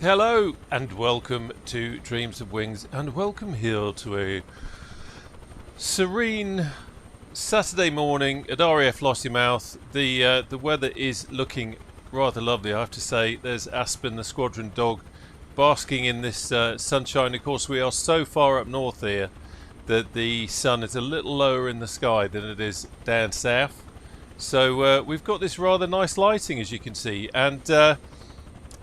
Hello and welcome to Dreams of Wings, and welcome here to a serene Saturday morning at RAF Lossiemouth. The weather is looking rather lovely, I have to say. There's Aspen, the squadron dog, basking in this sunshine. Of course, we are so far up north here that the sun is a little lower in the sky than it is down south. So we've got this rather nice lighting, as you can see, and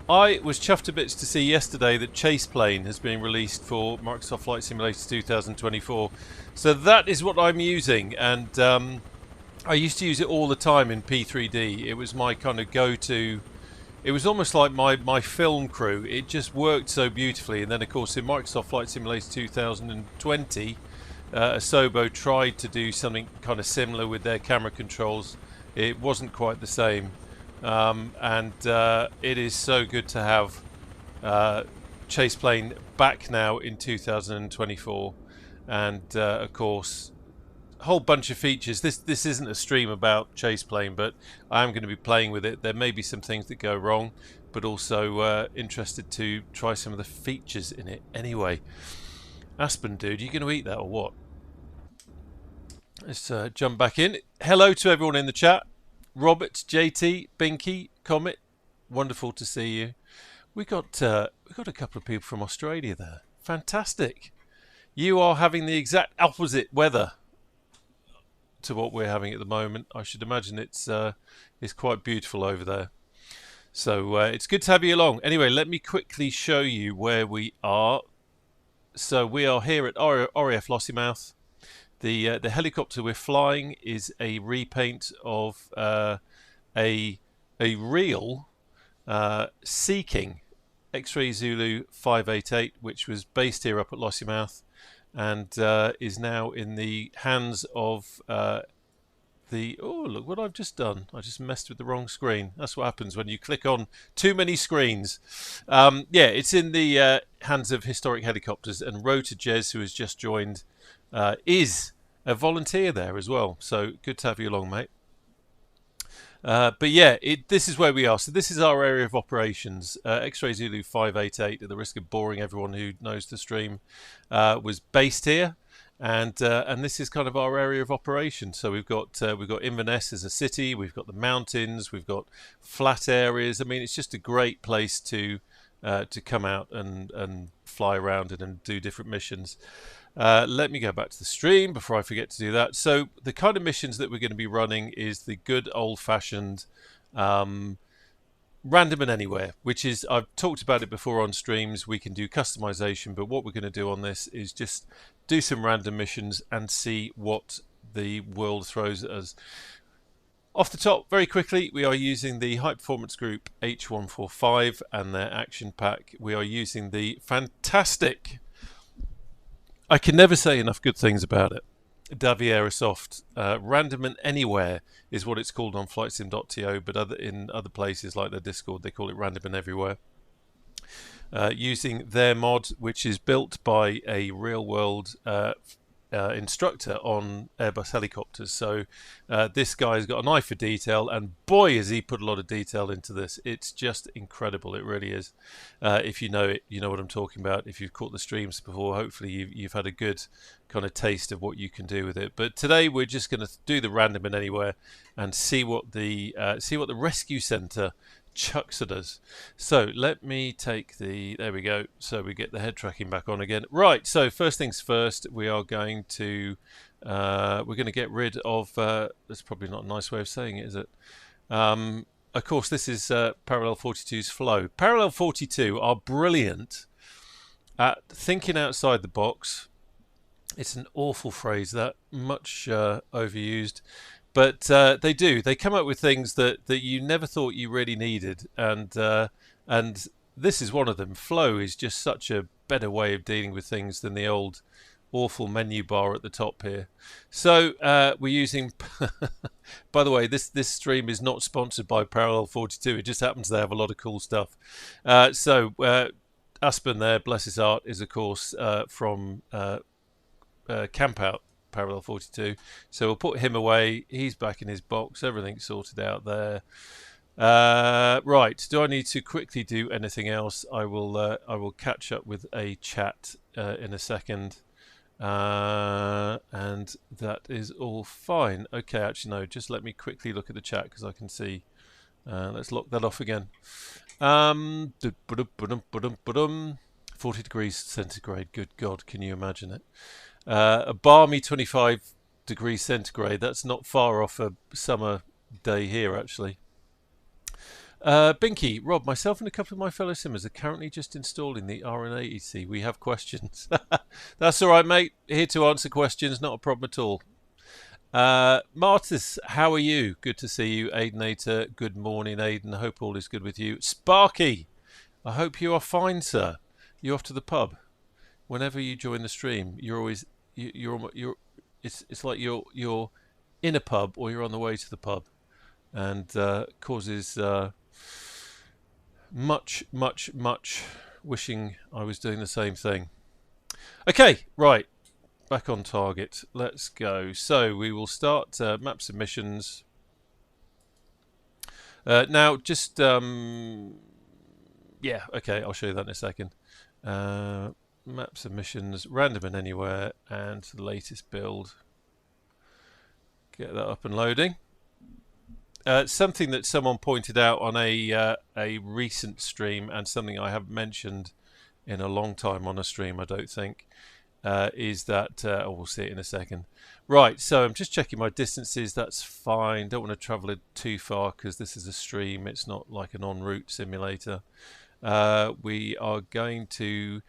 I was chuffed to bits to see yesterday that Chase Plane has been released for Microsoft Flight Simulator 2024. So that is what I'm using, and I used to use it all the time in P3D. It was my kind of go-to. It was almost like my film crew. It just worked so beautifully. And then, of course, in Microsoft Flight Simulator 2020, Asobo tried to do something kind of similar with their camera controls. It wasn't quite the same. It is so good to have Chase Plane back now in 2024, and of course a whole bunch of features. This isn't a stream about Chase Plane, but I am going to be playing with it. There may be some things that go wrong, but also interested to try some of the features in it. Anyway, Aspen dude, you going to eat that or what? Let's jump back in. Hello to everyone in the chat. Robert, JT, Binky, Comet, wonderful to see you. We got a couple of people from Australia there. Fantastic. You are having the exact opposite weather to what we're having at the moment. I should imagine it's quite beautiful over there. So it's good to have you along. Anyway, let me quickly show you where we are. So we are here at RAF Lossiemouth. The helicopter we're flying is a repaint of a real Sea King X-Ray Zulu 588, which was based here up at Lossiemouth, and is now in the hands of oh, look what I've just done. I just messed with the wrong screen. That's what happens when you click on too many screens. Yeah, it's in the hands of Historic Helicopters, and Rota Jez, who has just joined, is a volunteer there as well. So good to have you along, mate. But yeah, this is where we are. So this is our area of operations. X-Ray Zulu 588, at the risk of boring everyone who knows the stream, was based here, and this is kind of our area of operation. So we've got Inverness as a city, we've got the mountains, we've got flat areas. I mean, it's just a great place to come out and fly around and do different missions. Let me go back to the stream before I forget to do that. So the kind of missions that we're going to be running is the good old-fashioned random and anywhere, which is, I've talked about it before on streams. We can do customization, but what we're going to do on this is just do some random missions and see what the world throws at us. Off the top, very quickly, we are using the High Performance Group H145 and their action pack. We are using the fantastic, I can never say enough good things about it, Davierosoft. Random and Anywhere is what it's called on flightsim.to, but in other places like their Discord, they call it Random and Everywhere. Using their mod, which is built by a real-world instructor on Airbus helicopters. So this guy's got an eye for detail, and boy has he put a lot of detail into this. It's just incredible, it really is. If you know it, you know what I'm talking about. If you've caught the streams before, hopefully you've had a good kind of taste of what you can do with it. But today we're just going to do the random and anywhere and see what the rescue center chucks at us. So let me take there we go. So we get the head tracking back on again. Right, so first things first, we are going to get rid of that's probably not a nice way of saying it, is it? Of course, this is Parallel 42's flow. Parallel 42 are brilliant at thinking outside the box. It's an awful phrase, that much overused. But they do. They come up with things that you never thought you really needed, and this is one of them. Flow is just such a better way of dealing with things than the old awful menu bar at the top here. So we're using. By the way, this stream is not sponsored by Parallel 42. It just happens they have a lot of cool stuff. Aspen there, bless his heart, is of course from Camp Out. Parallel 42, so we'll put him away. He's back in his box, everything's sorted out there. Right. Do I need to quickly do anything else? I will catch up with a chat in a second. And that is all fine. Okay, actually no, just let me quickly look at the chat because I can see. Let's lock that off again. 40 degrees centigrade, good God, can you imagine it? A balmy 25 degrees centigrade, that's not far off a summer day here actually. Binky, Rob, myself and a couple of my fellow simmers are currently just installing the RNA EC. We have questions. That's all right, mate. Here to answer questions, not a problem at all. Martis, how are you? Good to see you. Aidenator, good morning, Aiden. I hope all is good with you. Sparky, I hope you are fine, sir. You off to the pub? Whenever you join the stream, you're always you're it's like you're in a pub or you're on the way to the pub, and causes much wishing I was doing the same thing. Okay, right, back on target. Let's go. So we will start map submissions. Now, just yeah, okay, I'll show you that in a second. Map submissions, random and anywhere, and the latest build. Get that up and loading. Something that someone pointed out on a recent stream, and something I haven't mentioned in a long time on a stream, I don't think, is that we'll see it in a second. Right, so I'm just checking my distances. That's fine. Don't want to travel it too far because this is a stream. It's not like an en route simulator. We're going to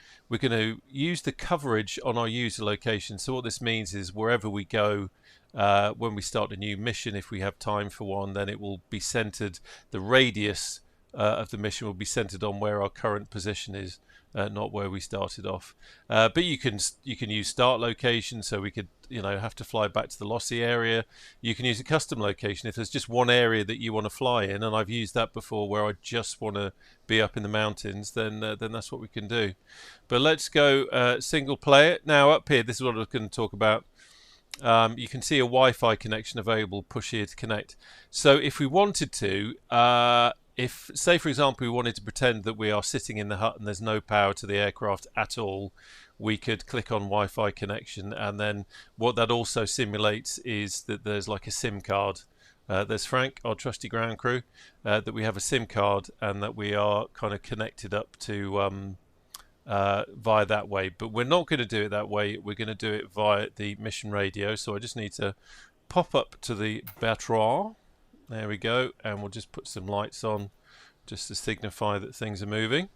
use the coverage on our user location. So what this means is wherever we go, when we start a new mission, if we have time for one, then it will be centered. The radius of the mission will be centered on where our current position is, not where we started off. But you can use start location, so we could have to fly back to the Lossie area. You can use a custom location if there's just one area that you want to fly in, and I've used that before where I just want to be up in the mountains. Then that's what we can do. But let's go single player. Now up here, this is what I was going to talk about. You can see a Wi-Fi connection available. Push here to connect. So if we wanted to, if, say for example, we wanted to pretend that we are sitting in the hut and there's no power to the aircraft at all, we could click on Wi-Fi connection, and then what that also simulates is that there's like a SIM card. There's Frank, our trusty ground crew, that we have a SIM card and that we are kind of connected up to via that way. But we're not going to do it that way. We're going to do it via the mission radio. So I just need to pop up to the battery. There we go, and we'll just put some lights on just to signify that things are moving.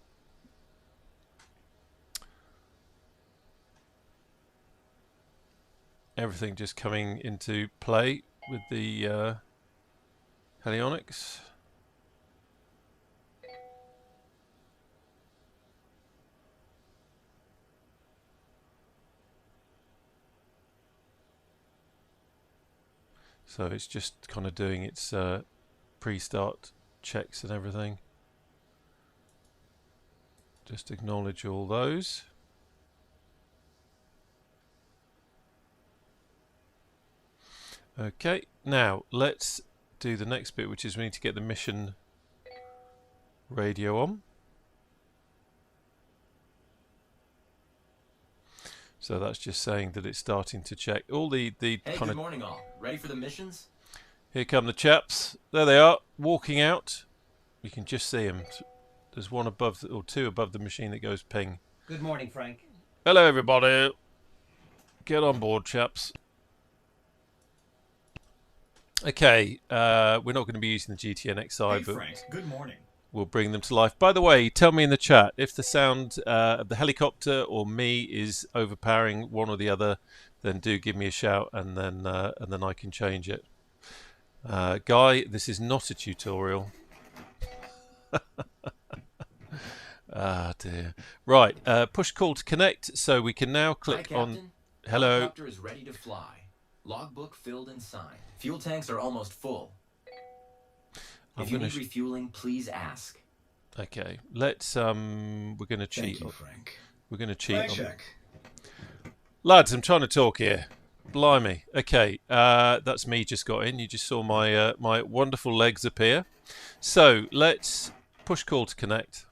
Everything just coming into play with the helionics. So it's just kind of doing its pre-start checks and everything. Just acknowledge all those. Okay, now let's do the next bit, which is we need to get the mission radio on. So that's just saying that it's starting to check all the hey, kind good of. Morning, all. Ready for the missions? Here come the chaps. There they are, walking out. You can just see them. There's one above, or two above the machine that goes ping. Good morning, Frank. Hello, everybody. Get on board, chaps. Okay, we're not going to be using the GTN XI, Hey, but Frank. Good morning. we'll bring them to life. By the way, tell me in the chat if the sound of the helicopter or me is overpowering one or the other. Then do give me a shout, and then I can change it. Guy, this is not a tutorial. Ah dear. Right, push call to connect. So we can now click Hi, Captain. on. Hello. Helicopter is ready to fly. Logbook filled and signed. Fuel tanks are almost full. If you need refueling, please ask. Okay, let's we're going to cheat. Thank you, Frank. We're going to cheat. Flag check. Lads, I'm trying to talk here. Blimey. Okay, that's me just got in. You just saw my my wonderful legs appear. So let's push call to connect.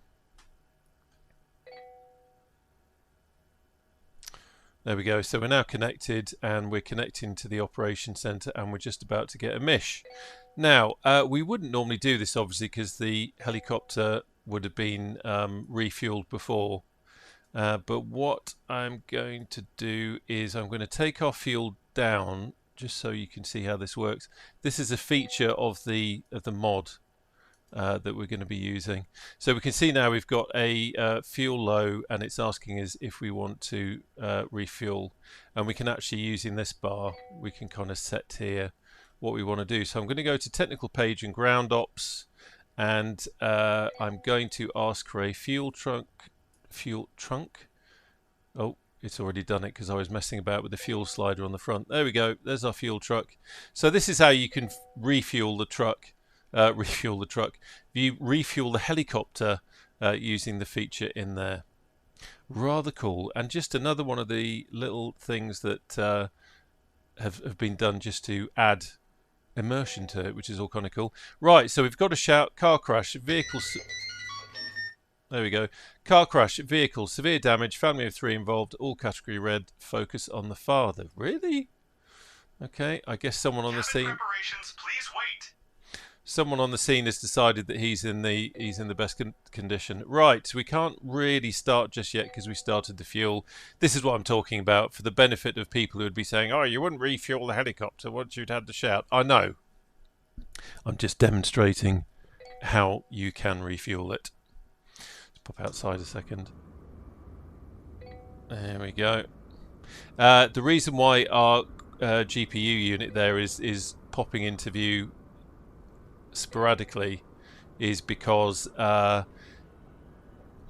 There we go. So we're now connected, and we're connecting to the operation center, and we're just about to get a MISH. Now, we wouldn't normally do this, obviously, because the helicopter would have been refueled before. But what I'm going to do is I'm going to take our fuel down, just so you can see how this works. This is a feature of the mod that we're going to be using. So we can see now we've got a fuel low, and it's asking us if we want to refuel, and we can actually, using this bar, we can kind of set here what we want to do. So I'm going to go to technical page and ground ops, and I'm going to ask for a fuel trunk. Oh, it's already done it because I was messing about with the fuel slider on the front. There we go. There's our fuel truck. So this is how you can refuel the truck. You refuel the helicopter using the feature in there. Rather cool. And just another one of the little things that have been done just to add immersion to it, which is all kind of cool. Right, so we've got a shout, car crash, vehicles. There we go. Car crash, vehicle, severe damage, family of 3 involved, all category red, focus on the father. Really? Okay, I guess someone on the scene. Preparations, please wait. Someone on the scene has decided that he's in the best condition. Right, so we can't really start just yet because we started the fuel. This is what I'm talking about for the benefit of people who would be saying, "Oh, you wouldn't refuel the helicopter once you'd had the shout." I know. I'm just demonstrating how you can refuel it. Pop outside a second. There we go. The reason why our GPU unit there is popping into view sporadically is because I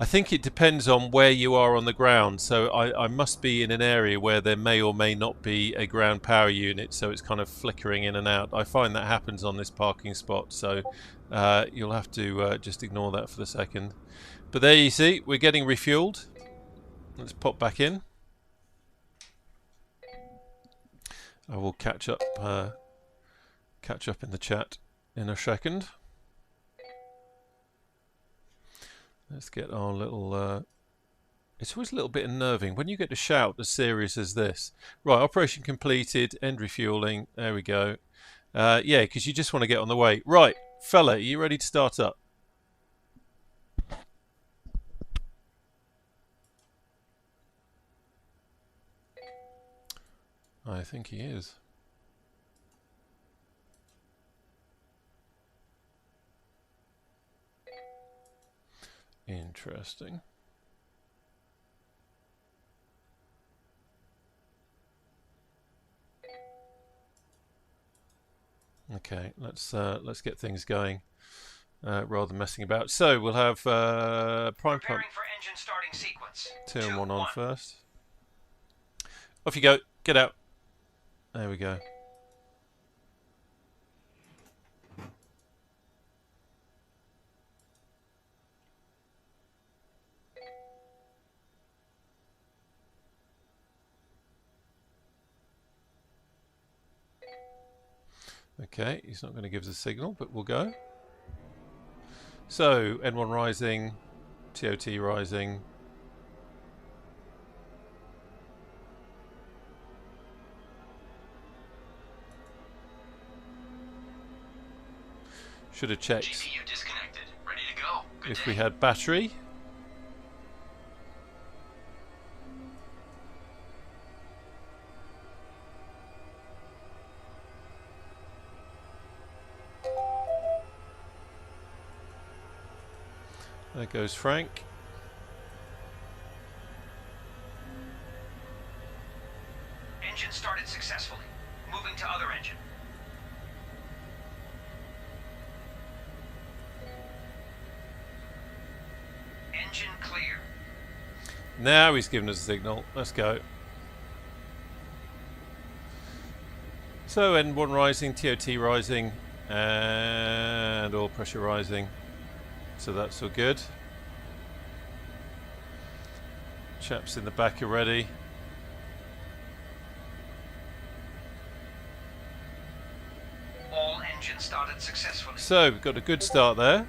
think it depends on where you are on the ground. So I must be in an area where there may or may not be a ground power unit, so it's kind of flickering in and out. I find that happens on this parking spot, so you'll have to just ignore that for the second. But there you see, we're getting refueled. Let's pop back in. I will catch up in the chat in a second. Let's get our little... it's always a little bit unnerving when you get a shout as serious as this. Right, operation completed, end refueling. There we go. Yeah, because you just want to get on the way. Right, fella, are you ready to start up? I think he is. Interesting. Okay, let's get things going rather than messing about. So we'll have prime pump Preparing for engine starting sequence. turn 1 on first. Off you go. Get out. There we go. Okay, he's not going to give us a signal, but we'll go. So, N1 rising, TOT rising. Should have checked GPU disconnected. Ready to go. Good if day. we had battery. There goes Frank. Engine started successfully. Moving to other engine. Engine clear. Now he's given us a signal. Let's go. So N1 rising, TOT rising, and oil pressure rising. So that's all good. Chaps in the back are ready. All engines started successfully. So we've got a good start there.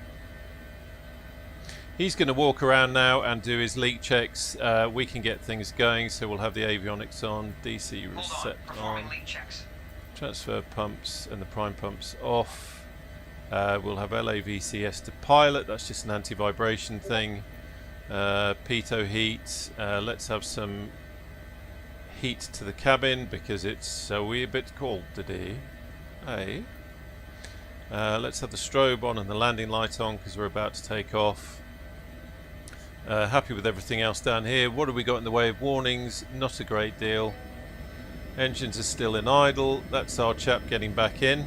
He's going to walk around now and do his leak checks. We can get things going, so we'll have the avionics on, DC reset on, leak checks. transfer pumps and the prime pumps off. We'll have LAVCS to pilot, that's just an anti-vibration thing. Pitot heat, let's have some heat to the cabin because it's a wee bit cold today. Hey. Let's have the strobe on and the landing light on because we're about to take off. Happy with everything else down here. What have we got in the way of warnings? Not a great deal. Engines are still in idle. That's our chap getting back in.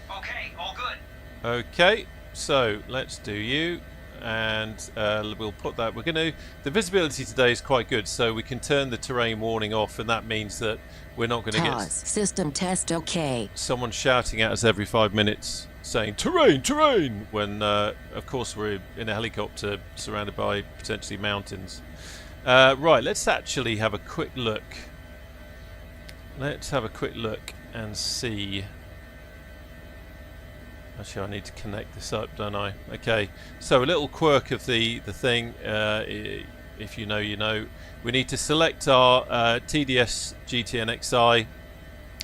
Okay, all good. Okay, so let's do you, and we'll put that. We're going to. The visibility today is quite good, so we can turn the terrain warning off, and that means that we're not going to get system test okay. Someone shouting at us every 5 minutes saying terrain, terrain, when of course we're in a helicopter surrounded by potentially mountains. Right, let's actually have a quick look. Let's have a quick look and see. Actually, I need to connect this up, don't I? Okay, so a little quirk of the thing, if you know, you know. We need to select our TDS GTNXI.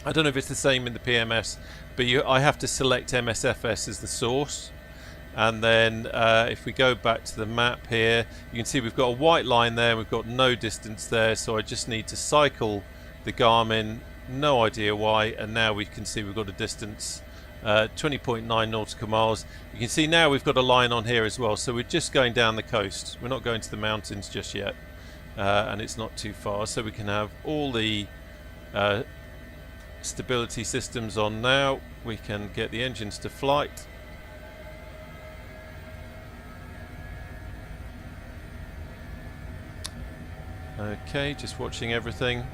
I don't know if it's the same in the PMS, but I have to select MSFS as the source. And then if we go back to the map here, you can see we've got a white line there, we've got no distance there, so I just need to cycle the Garmin, no idea why, and now we can see we've got a distance 20.9 nautical miles. You can see now we've got a line on here as well, so we're just going down the coast. We're not going to the mountains just yet, and it's not too far, so we can have all the stability systems on now. We can get the engines to flight. Okay, just watching everything.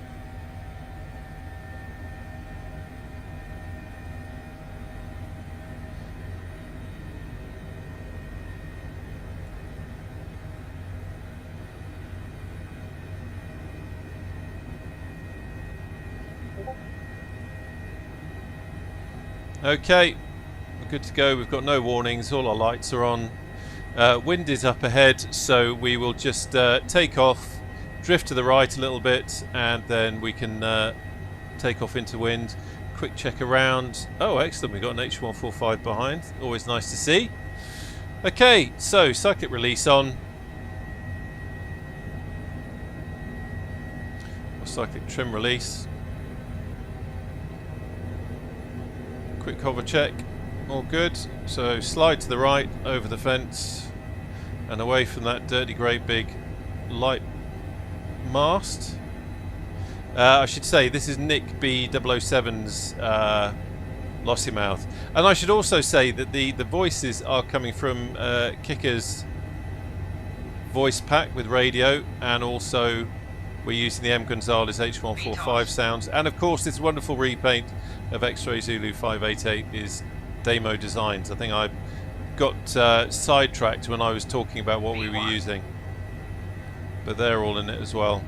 Okay, we're good to go. We've got no warnings, all our lights are on. Wind is up ahead, so we will just take off, drift to the right a little bit, and then we can take off into wind. Quick check around. Oh, excellent, we've got an H145 behind. Always nice to see. Okay, so cyclic release on. Or cyclic trim release. Quick hover check, all good. So slide to the right, over the fence, and away from that dirty great big light mast. I should say this is Nick B007's Lossiemouth, and I should also say that the voices are coming from Kicker's voice pack with radio, and also we're using the M. Gonzalez H145 sounds, and of course this wonderful repaint of X-Ray Zulu 588 is Demo Designs. I think I got sidetracked when I was talking about what we were using, but they're all in it as well.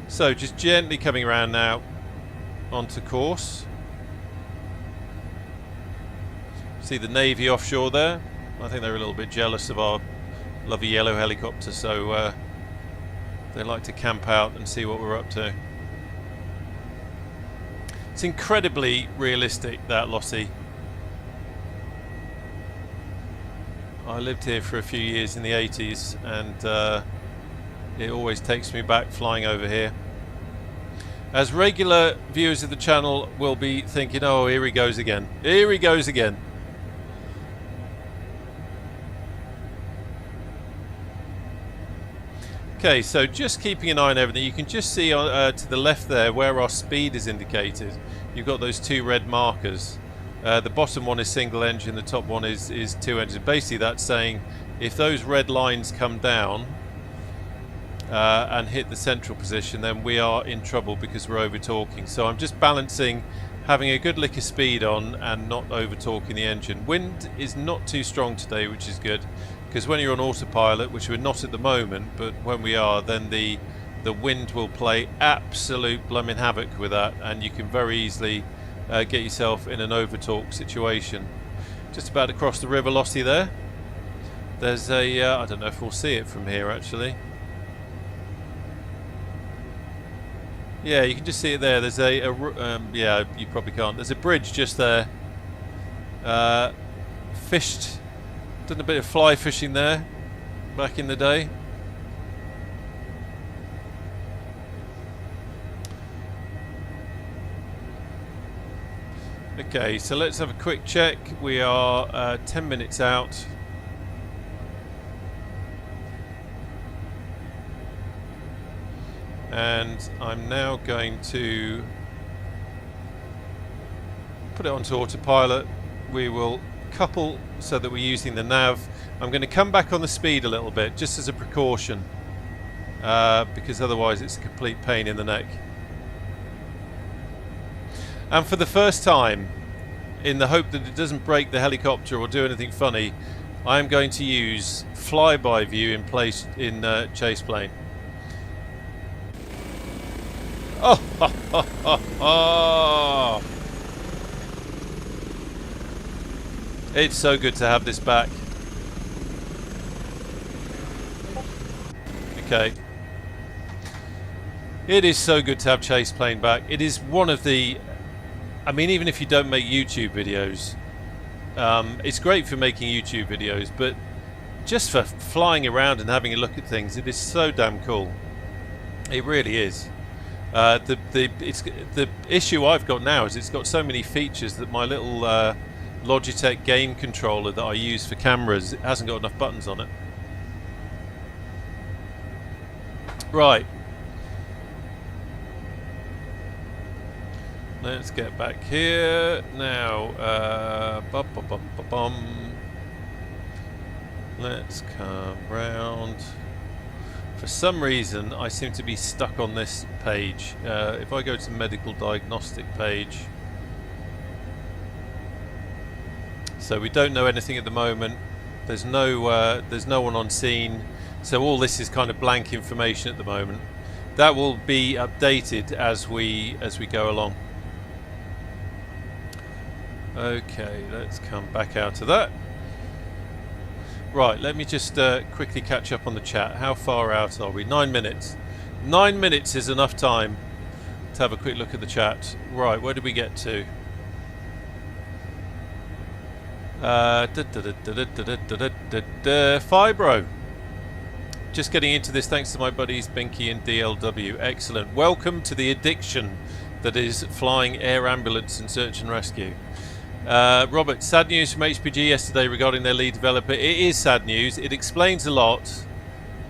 So just gently coming around now onto course. See the Navy offshore there? I think they're a little bit jealous of our lovely yellow helicopter, so they like to camp out and see what we're up to. It's incredibly realistic, that Lossie. I lived here for a few years in the 80s, and it always takes me back flying over here. As regular viewers of the channel will be thinking, oh, here he goes again. Here he goes again. Okay, so just keeping an eye on everything. You can just see to the left there where our speed is indicated. You've got those two red markers. The bottom one is single engine, the top one is two engines. Basically that's saying if those red lines come down and hit the central position, then we are in trouble because we're over torquing. So I'm just balancing having a good lick of speed on and not over torquing the engine. Wind is not too strong today, which is good, because when you're on autopilot, which we're not at the moment, but when we are, then the the wind will play absolute blooming havoc with that, and you can very easily get yourself in an overtalk situation. Just about to cross the River Lossie there. There's a, I don't know if we'll see it from here actually. Yeah, you can just see it there. There's yeah, you probably can't. There's a bridge just there. Fished, done a bit of fly fishing there back in the day. Okay, so let's have a quick check. We are 10 minutes out. And I'm now going to put it onto autopilot. We will couple so that we're using the nav. I'm going to come back on the speed a little bit just as a precaution, because otherwise it's a complete pain in the neck. And for the first time, in the hope that it doesn't break the helicopter or do anything funny, I am going to use flyby view in place in chase plane. Oh, ha, ha, ha, ha. It's so good to have this back. Okay. It is so good to have chase plane back. It is one of the, I mean, even if you don't make YouTube videos, it's great for making YouTube videos, but just for flying around and having a look at things, it is so damn cool. It really is. The issue I've got now is it's got so many features that my little Logitech game controller that I use for cameras, it hasn't got enough buttons on it. Right. Let's get back here now. Let's come round. For some reason, I seem to be stuck on this page. If I go to medical diagnostic page, so we don't know anything at the moment. There's no one on scene, so all this is kind of blank information at the moment. That will be updated as we go along. Okay, let's come back out of that. Right, let me just quickly catch up on the chat. How far out are we? 9 minutes. 9 minutes is enough time to have a quick look at the chat. Right, where did we get to? Fibro. Just getting into this thanks to my buddies Binky and DLW. Excellent. Welcome to the addiction that is flying air ambulance and search and rescue. Robert, sad news from HPG yesterday regarding their lead developer. It is sad news. It explains a lot.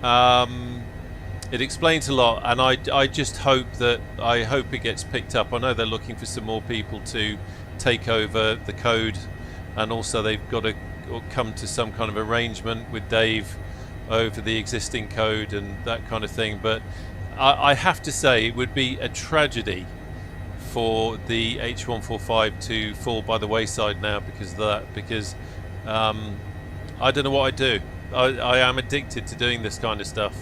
It explains a lot, and I just hope it gets picked up. I know they're looking for some more people to take over the code, and also they've got to come to some kind of arrangement with Dave over the existing code and that kind of thing. But I have to say, it would be a tragedy for the H145 to fall by the wayside now because of that, because I don't know what I'd do. I am addicted to doing this kind of stuff,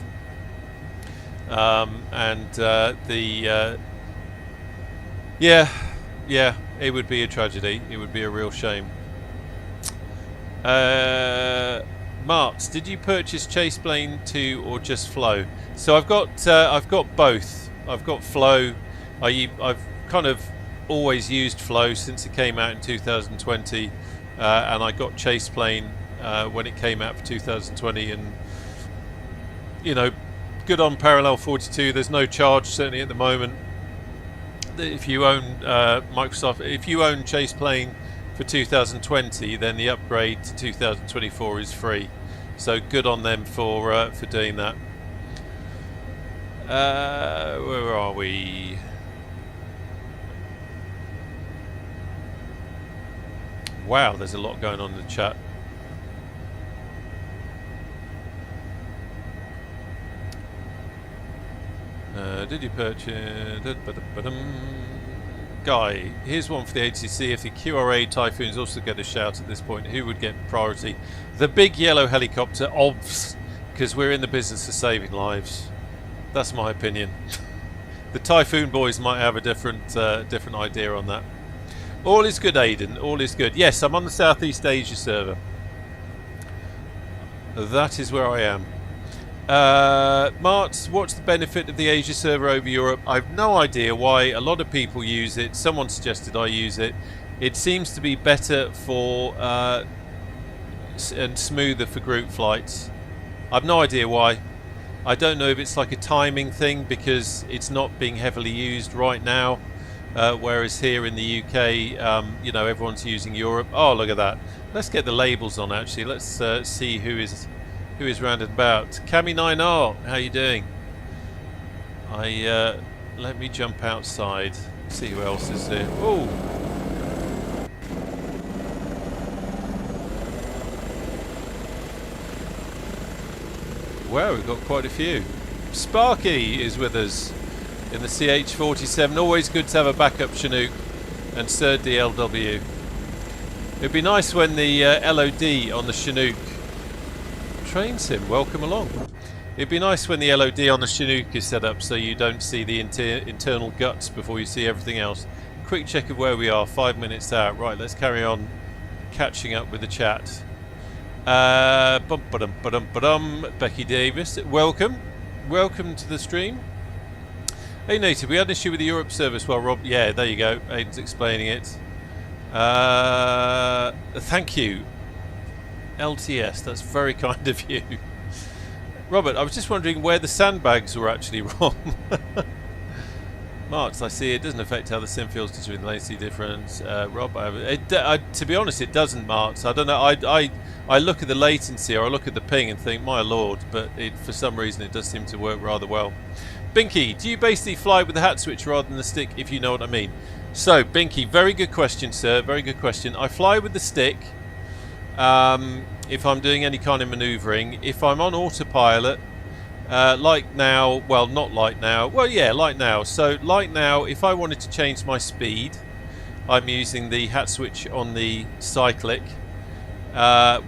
yeah, it would be a tragedy. It would be a real shame. Marks, did you purchase Chase Plane 2 or just Flow? So I've got both. I've got Flow. I've kind of always used Flow since it came out in 2020, and I got Chase Plane when it came out for 2020, and you know, good on Parallel 42. There's no charge certainly at the moment. If you own Microsoft, if you own Chase Plane for 2020, then the upgrade to 2024 is free. So good on them for doing that. Where are we? Wow, there's a lot going on in the chat. Did you purchase? Guy, here's one for the HCC. If the QRA Typhoons also get a shout at this point, who would get priority? The big yellow helicopter, obvs, because we're in the business of saving lives. That's my opinion. The Typhoon boys might have a different idea on that. All is good, Aidan. All is good. Yes, I'm on the Southeast Asia server. That is where I am. Martz, what's the benefit of the Asia server over Europe? I've no idea why a lot of people use it. Someone suggested I use it. It seems to be better for and smoother for group flights. I've no idea why. I don't know if it's like a timing thing because it's not being heavily used right now, whereas here in the UK, you know, everyone's using Europe. Oh, look at that! Let's get the labels on. Actually, let's see who is round and about. Cami9R, how you doing? Let me jump outside. See who else is there. Oh. Wow, we've got quite a few. Sparky is with us in the CH-47. Always good to have a backup Chinook and Sir DLW. It'd be nice when the LOD on the Chinook trains him. Welcome along. It'd be nice when the LOD on the Chinook is set up so you don't see the internal guts before you see everything else. Quick check of where we are, 5 minutes out. Right, let's carry on catching up with the chat. Becky Davis, welcome to the stream. Hey Native, we had an issue with the Europe service. Well, Rob, yeah, there you go. Aiden's explaining it. Thank you, LTS. That's very kind of you, Robert. I was just wondering where the sandbags were actually wrong. Marks, I see it doesn't affect how the sim feels considering the latency difference. Rob, to be honest, it doesn't, Marks. I don't know. I look at the latency or I look at the ping and think, my lord, but for some reason it does seem to work rather well. Binky, do you basically fly with the hat switch rather than the stick, if you know what I mean? So, Binky, very good question, sir. Very good question. I fly with the stick if I'm doing any kind of manoeuvring. If I'm on autopilot, like now, well, not like now. Well, yeah, like now. So, like now, if I wanted to change my speed, I'm using the hat switch on the cyclic.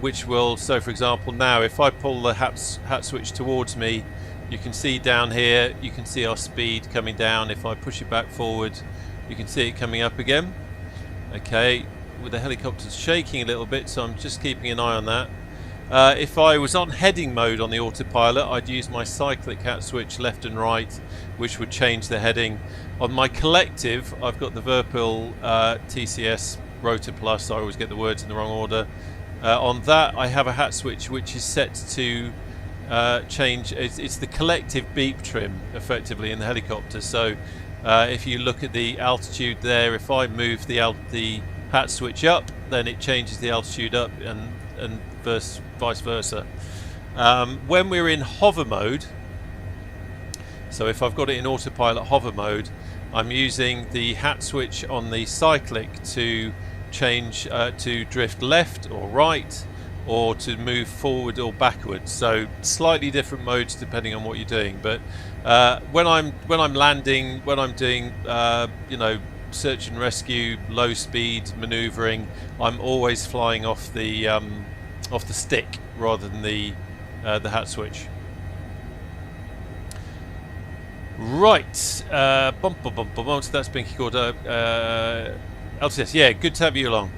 Which will, so for example now if I pull the hat switch towards me, you can see down here, you can see our speed coming down. If I push it back forward, you can see it coming up again. Okay, with the helicopter's shaking a little bit, so I'm just keeping an eye on that. If I was on heading mode on the autopilot, I'd use my cyclic hat switch left and right, which would change the heading. On my collective, I've got the Verpil TCS Rotor Plus. I always get the words in the wrong order. On that, I have a hat switch which is set to change. It's the collective beep trim, effectively, in the helicopter. So, if you look at the altitude there, if I move the hat switch up, then it changes the altitude up, and vice versa. When we're in hover mode, so if I've got it in autopilot hover mode, I'm using the hat switch on the cyclic to change to drift left or right, or to move forward or backwards. So slightly different modes depending on what you're doing. But when I'm landing, when I'm doing you know, search and rescue, low speed manoeuvring, I'm always flying off the stick rather than the hat switch. Right, so that's Binky Gordo. LTS, yeah, good to have you along.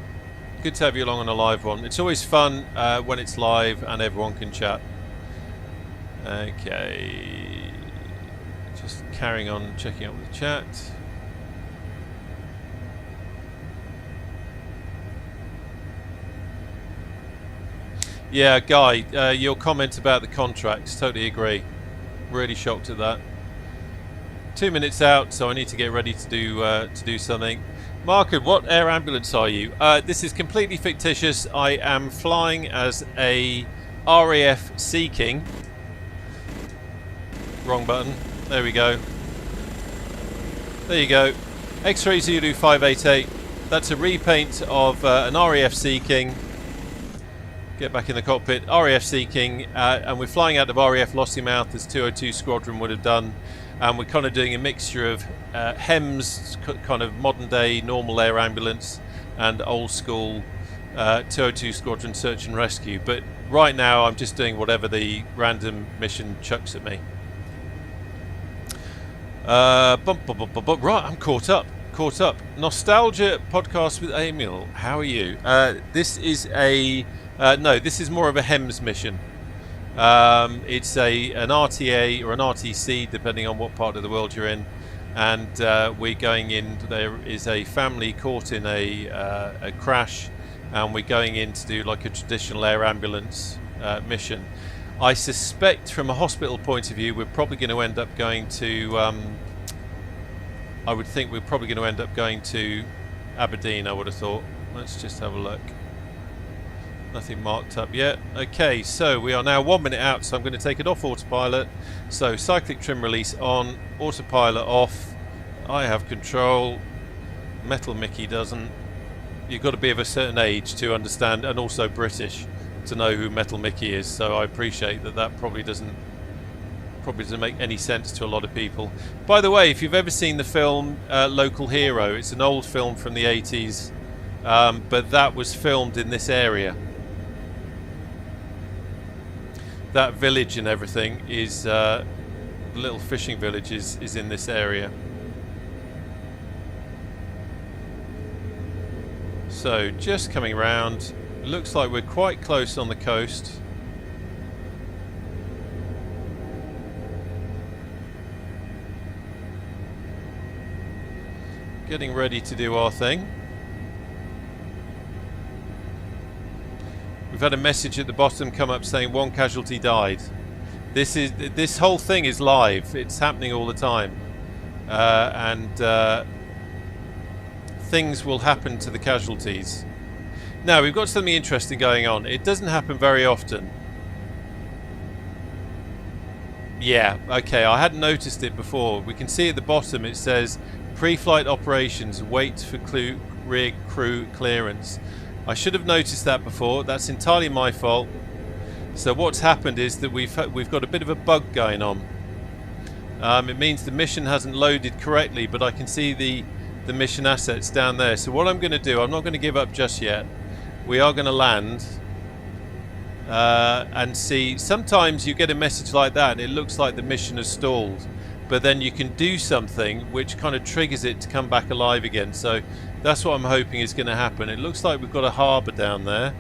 Good to have you along on a live one. It's always fun when it's live and everyone can chat. Okay, just carrying on checking out with the chat. Yeah, Guy, your comment about the contracts, totally agree. Really shocked at that. 2 minutes out, so I need to get ready to do something. Marco, what air ambulance are you? This is completely fictitious. I am flying as a RAF Sea King. Wrong button. There we go. There you go. X-Ray Zulu 588. That's a repaint of an RAF Sea King. Get back in the cockpit. RAF Sea King, and we're flying out of RAF Lossiemouth as 202 Squadron would have done. And we're kind of doing a mixture of HEMS, kind of modern day normal air ambulance, and old school 202 Squadron search and rescue. But right now I'm just doing whatever the random mission chucks at me. Right, I'm caught up. Nostalgia podcast with Emil. How are you? This is a no. This is more of a HEMS mission. It's an RTA or an RTC, depending on what part of the world you're in. And we're going in. There is a family caught in a crash, and we're going in to do like a traditional air ambulance mission. I suspect, from a hospital point of view, we're probably going to end up going to. I would think we're probably going to end up going to Aberdeen. I would have thought. Let's just have a look. Nothing marked up yet. Okay, so we are now 1 minute out, so I'm going to take it off autopilot. So cyclic trim release on, autopilot off. I have control. Metal Mickey doesn't. You've got to be of a certain age to understand, and also British, to know who Metal Mickey is. So I appreciate that probably doesn't make any sense to a lot of people. By the way, if you've ever seen the film Local Hero, it's an old film from the 80s, but that was filmed in this area. That village and everything is the little fishing village is in this area. So just coming around, looks like we're quite close on the coast. Getting ready to do our thing. We've had a message at the bottom come up saying 1 casualty died. This whole thing is live. It's happening all the time, and things will happen to the casualties. Now we've got something interesting going on. It doesn't happen very often. Yeah, okay. I hadn't noticed it before. We can see at the bottom it says pre-flight operations. Wait for rear crew clearance. I should have noticed that before. That's entirely my fault. So what's happened is that we've got a bit of a bug going on. It means the mission hasn't loaded correctly, but I can see the mission assets down there. So what I'm going to do, I'm not going to give up just yet. We are going to land and see. Sometimes you get a message like that and it looks like the mission has stalled, but then you can do something which kind of triggers it to come back alive again. So that's what I'm hoping is going to happen. It looks like we've got a harbour down there,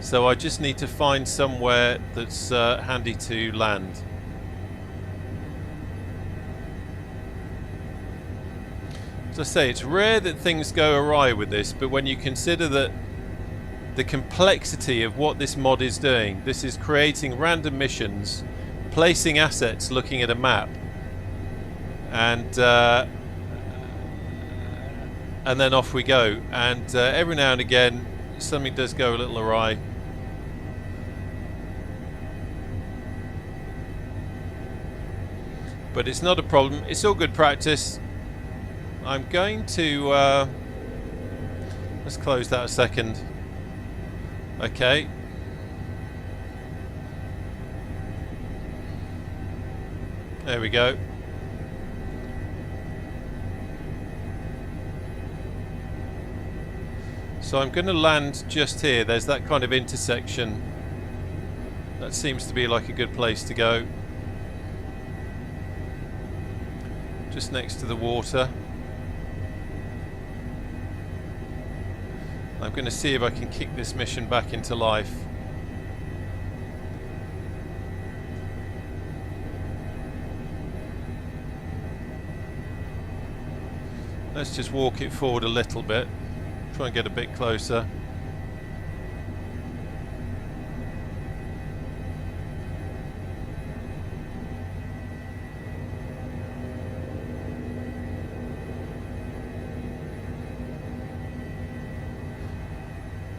so I just need to find somewhere that's handy to land. As I say, it's rare that things go awry with this, but when you consider that the complexity of what this mod is doing, this is creating random missions, placing assets, looking at a map, and then off we go. And every now and again something does go a little awry. But it's not a problem. It's all good practice. I'm going to let's close that a second. Okay. There we go. So I'm going to land just here. There's that kind of intersection. That seems to be like a good place to go. Just next to the water. I'm going to see if I can kick this mission back into life. Let's just walk it forward a little bit. Try and get a bit closer.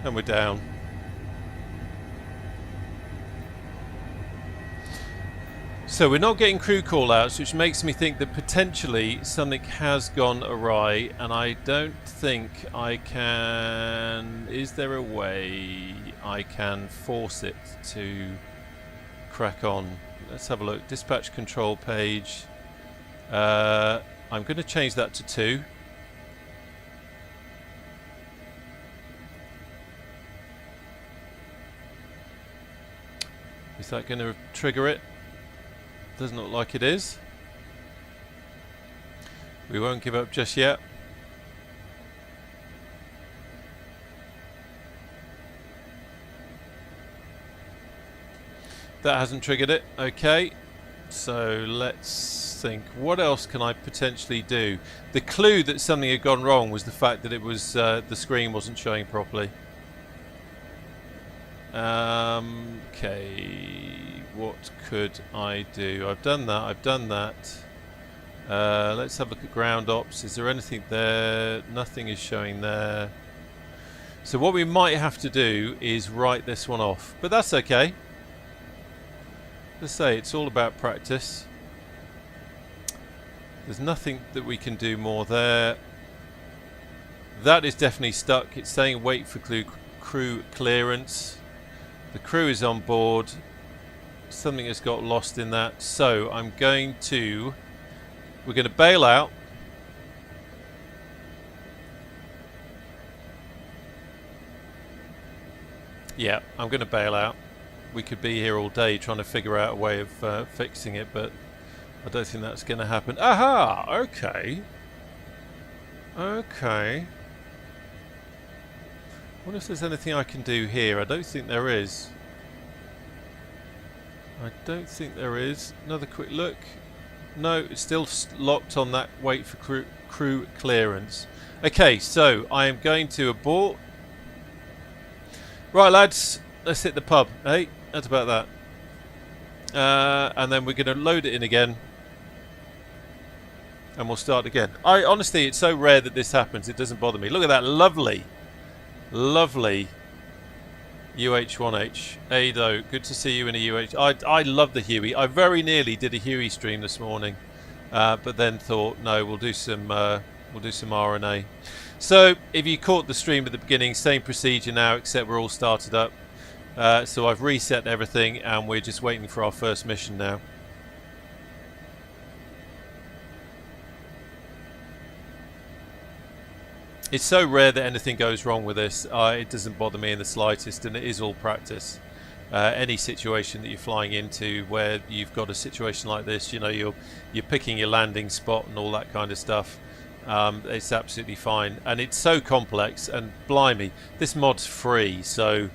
And we're down. So we're not getting crew call-outs, which makes me think that potentially something has gone awry, and I don't think I can... Is there a way I can force it to crack on? Let's have a look. Dispatch control page. I'm going to change that to 2. Is that going to trigger it? Doesn't look like it is. We won't give up just yet. That hasn't triggered it. Okay. So let's think. What else can I potentially do? The clue that something had gone wrong was the fact that it was the screen wasn't showing properly. Okay. What could I do? I've done that. I've done that. Let's have a look at ground ops. Is there anything there? Nothing is showing there. So what we might have to do is write this one off. But that's okay. Let's say it's all about practice. There's nothing that we can do more there. That is definitely stuck. It's saying wait for crew clearance. The crew is on board. Something has got lost in that. So we're going to bail out. Yeah, I'm going to bail out. We could be here all day trying to figure out a way of fixing it, but I don't think that's going to happen. Aha! Okay. Okay. I wonder if there's anything I can do here. I don't think there is. I don't think there is. Another quick look. No, it's still locked on that wait for crew clearance. Okay, so I am going to abort. Right, lads, let's hit the pub. Hey, that's about that. And then we're going to load it in again. And we'll start again. Honestly, it's so rare that this happens, it doesn't bother me. Look at that lovely, lovely UH1H. Ado, good to see you in a UH. I love the Huey. I very nearly did a Huey stream this morning, but then thought, no, we'll do some RNA. So if you caught the stream at the beginning, same procedure now, except we're all started up. So I've reset everything, and we're just waiting for our first mission now. It's so rare that anything goes wrong with this. It doesn't bother me in the slightest, and it is all practice. Any situation that you're flying into where you've got a situation like this, you know, you're picking your landing spot and all that kind of stuff. It's absolutely fine, and it's so complex. And blimey, this mod's free, so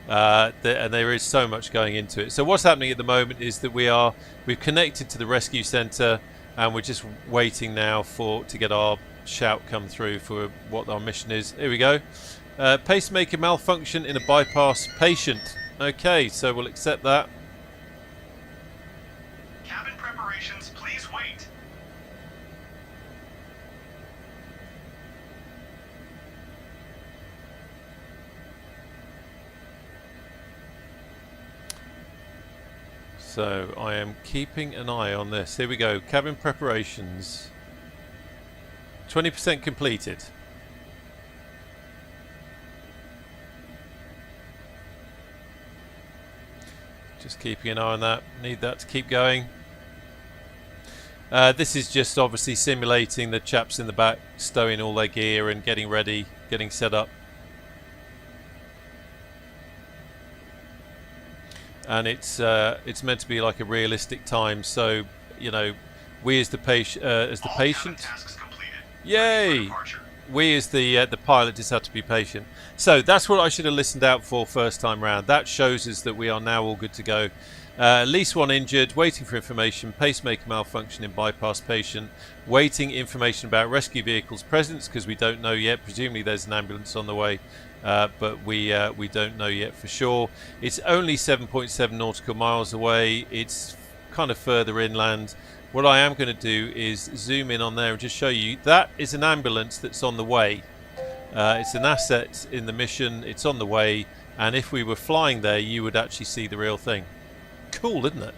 and there is so much going into it. So what's happening at the moment is that we've connected to the rescue centre, and we're just waiting now to get our shout come through for what our mission is. Here we go. Pacemaker malfunction in a bypass patient. Okay, so we'll accept that. Cabin preparations, please wait. So I am keeping an eye on this. Here we go. Cabin preparations. 20% completed. Just keeping an eye on that. Need that to keep going. This is just obviously simulating the chaps in the back stowing all their gear and getting ready, getting set up. And it's meant to be like a realistic time, so you know, we as the patient, yay! We as the pilot just have to be patient. So that's what I should have listened out for first time round. That shows us that we are now all good to go. At least one injured, waiting for information, pacemaker malfunction in bypass patient, waiting information about rescue vehicles presence because we don't know yet. Presumably there's an ambulance on the way, but we don't know yet for sure. It's only 7.7 nautical miles away. It's kind of further inland. What I am going to do is zoom in on there and just show you that is an ambulance that's on the way. It's an asset in the mission. It's on the way, and if we were flying there, you would actually see the real thing. Cool, isn't it?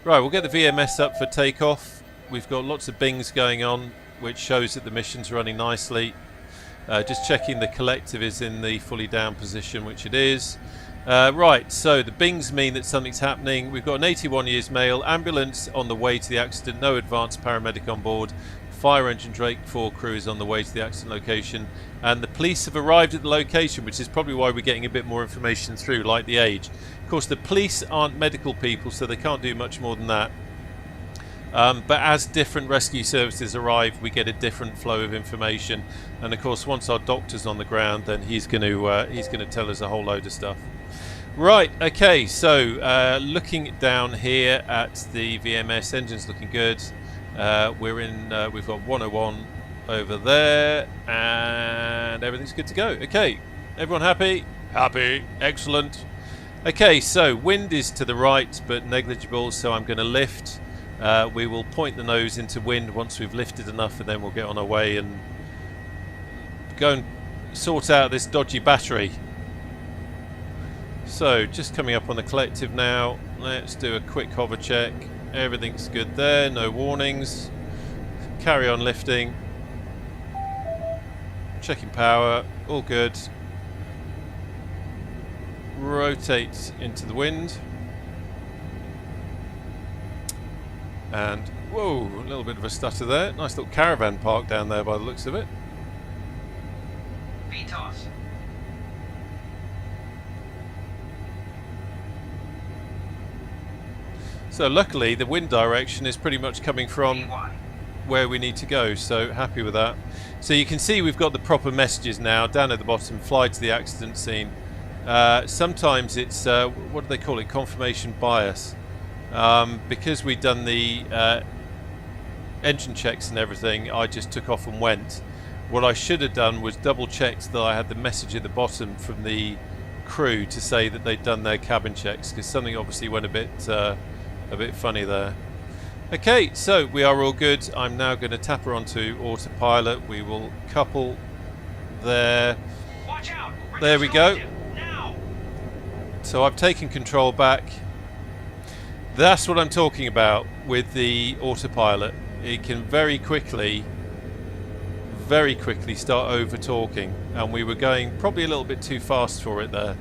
Right, we'll get the VMS up for takeoff. We've got lots of bings going on, which shows that the mission's running nicely. Just checking the collective is in the fully down position, which it is. Right, so the bings mean that something's happening. We've got an 81 years male, ambulance on the way to the accident, no advanced paramedic on board. Fire engine Drake 4 crew is on the way to the accident location, and the police have arrived at the location, which is probably why we're getting a bit more information through, like the age. Of course, the police aren't medical people, so they can't do much more than that. But as different rescue services arrive, we get a different flow of information. And of course, once our doctor's on the ground, then he's going to tell us a whole load of stuff. Right. Okay. So looking down here at the VMS, engine's looking good. We've got 101 over there, and everything's good to go. Okay. Everyone happy? Happy. Excellent. Okay. So wind is to the right, but negligible. So I'm going to lift. We will point the nose into wind once we've lifted enough, and then we'll get on our way and go and sort out this dodgy battery. So just coming up on the collective now. Let's do a quick hover check. Everything's good there, no warnings. Carry on lifting. Checking power, all good. Rotate into the wind. And whoa, a little bit of a stutter there. Nice little caravan park down there by the looks of it. VTOS. So luckily the wind direction is pretty much coming from where we need to go, so happy with that. So you can see we've got the proper messages now down at the bottom. Fly to the accident scene. Sometimes it's what do they call it, confirmation bias. Because we'd done the engine checks and everything, I just took off and went. What I should have done was double checked that I had the message at the bottom from the crew to say that they'd done their cabin checks, because something obviously went a bit funny there. Okay, so we are all good. I'm now going to tap her onto autopilot. We will couple there. Watch out. There we go. Now. So I've taken control back. That's what I'm talking about with the autopilot. It can very quickly start over talking, and we were going probably a little bit too fast for it there.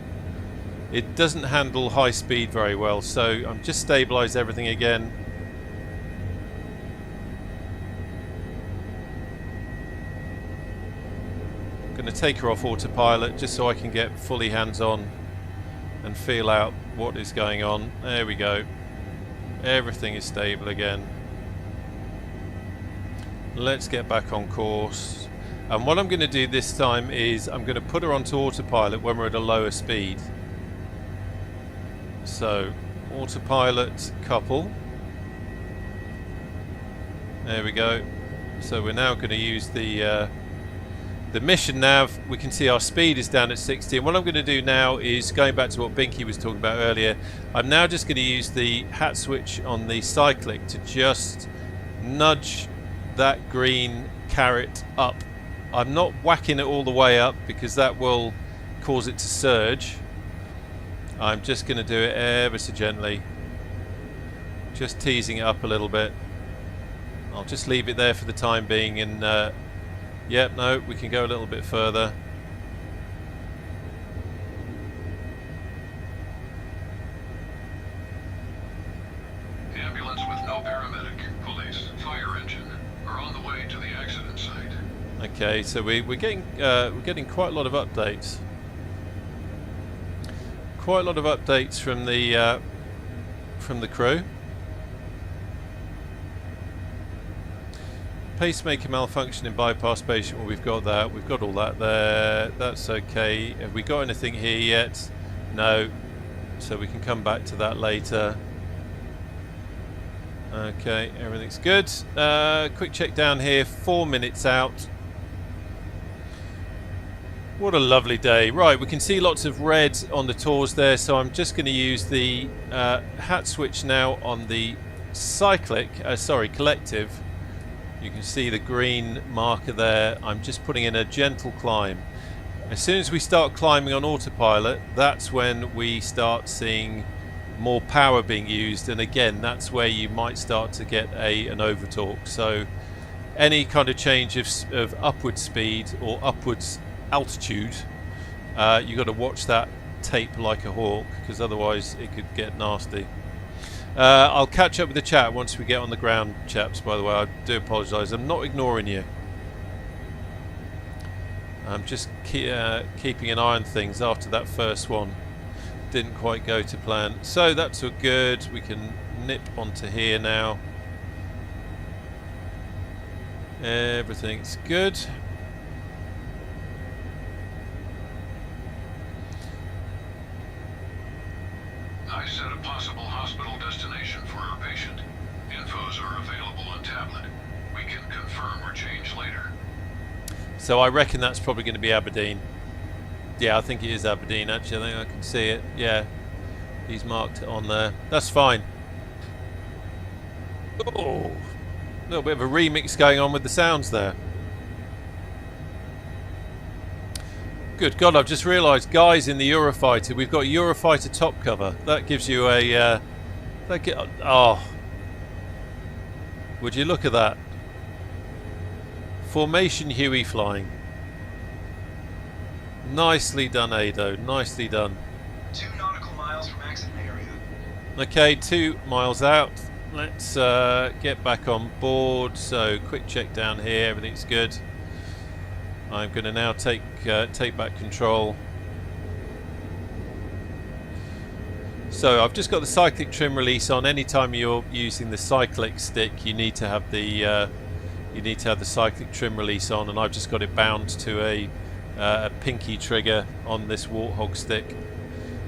It doesn't handle high speed very well, so I'm just stabilised everything again. I'm going to take her off autopilot just so I can get fully hands-on and feel out what is going on. There we go. Everything is stable again. Let's get back on course. And what I'm going to do this time is I'm going to put her onto autopilot when we're at a lower speed. So, autopilot couple. There we go. So we're now going to use the mission nav. We can see our speed is down at 60. And what I'm going to do now is, going back to what Binky was talking about earlier, I'm now just going to use the hat switch on the cyclic to just nudge that green caret up. I'm not whacking it all the way up because that will cause it to surge. I'm just going to do it ever so gently, just teasing it up a little bit. I'll just leave it there for the time being, and yep, no, we can go a little bit further. Ambulance with no paramedic, police, fire engine are on the way to the accident site. Okay, so we're getting quite a lot of updates. Quite a lot of updates from the crew. Pacemaker malfunction in bypass patient. Well, we've got that. We've got all that there. That's okay. Have we got anything here yet? No. So we can come back to that later. Okay, everything's good. Quick check down here. 4 minutes out. What a lovely day. Right, we can see lots of red on the tours there, so I'm just going to use the hat switch now on the cyclic, collective. You can see the green marker there. I'm just putting in a gentle climb. As soon as we start climbing on autopilot, that's when we start seeing more power being used, and again, that's where you might start to get an overtorque. So any kind of change of upward speed or upwards altitude, you've got to watch that tape like a hawk, because otherwise it could get nasty. I'll catch up with the chat once we get on the ground, chaps, by the way. I do apologise. I'm not ignoring you. I'm just keeping an eye on things after that first one. Didn't quite go to plan. So that's all good. We can nip onto here now. Everything's good. I set a possible hospital destination for our patient. Infos are available on tablet. We can confirm or change later. So I reckon that's probably going to be Aberdeen. Yeah, I think it is Aberdeen actually. I think I can see it. Yeah, he's marked it on there. That's fine. Oh, a little bit of a remix going on with the sounds there. Good God, I've just realised, guys, in the Eurofighter, we've got Eurofighter top cover. That gives you a... oh. Would you look at that? Formation Huey flying. Nicely done, Ado. Nicely done. 2 nautical miles from accident area. Okay, 2 miles out. Let's get back on board. So, quick check down here. Everything's good. I'm going to now take back control. So I've just got the cyclic trim release on. Anytime you're using the cyclic stick, you need to have the cyclic trim release on, and I've just got it bound to a pinky trigger on this Warthog stick.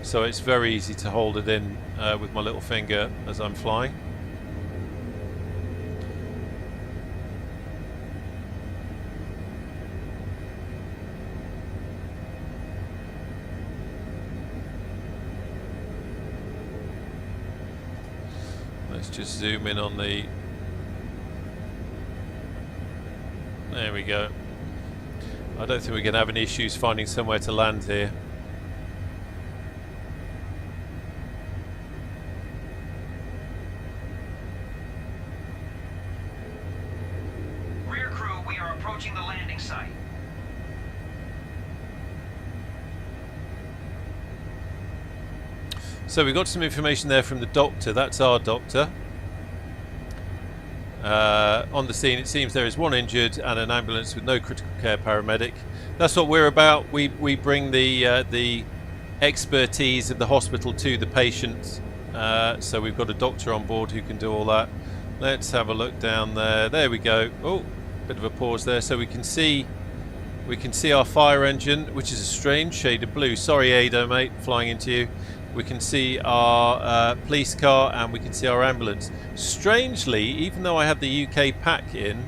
So it's very easy to hold it in with my little finger as I'm flying. Let's just zoom in on the... There we go. I don't think we're going to have any issues finding somewhere to land here. Rear crew, we are approaching the landing site. So we got some information there from the doctor. That's our doctor. On the scene, it seems there is 1 injured and an ambulance with no critical care paramedic. That's what we're about. We bring the expertise of the hospital to the patient. So we've got a doctor on board who can do all that. Let's have a look down there. There we go. Oh, bit of a pause there, so we can see our fire engine, which is a strange shade of blue. Sorry, Ado, mate, flying into you. We can see our police car and we can see our ambulance. Strangely, even though I have the UK pack in,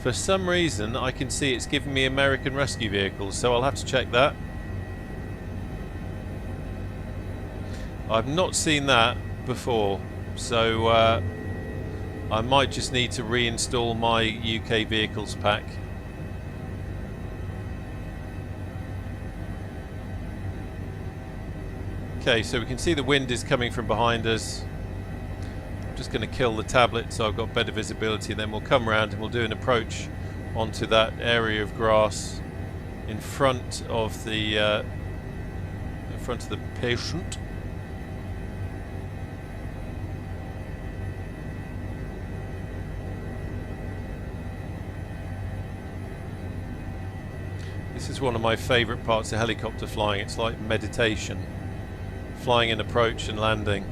for some reason I can see it's giving me American rescue vehicles, so I'll have to check that. I've not seen that before, so I might just need to reinstall my UK vehicles pack. Okay, so we can see the wind is coming from behind us. I'm just going to kill the tablet so I've got better visibility, and then we'll come around and we'll do an approach onto that area of grass in front of the patient. This is one of my favourite parts of helicopter flying. It's like meditation. Flying in approach and landing.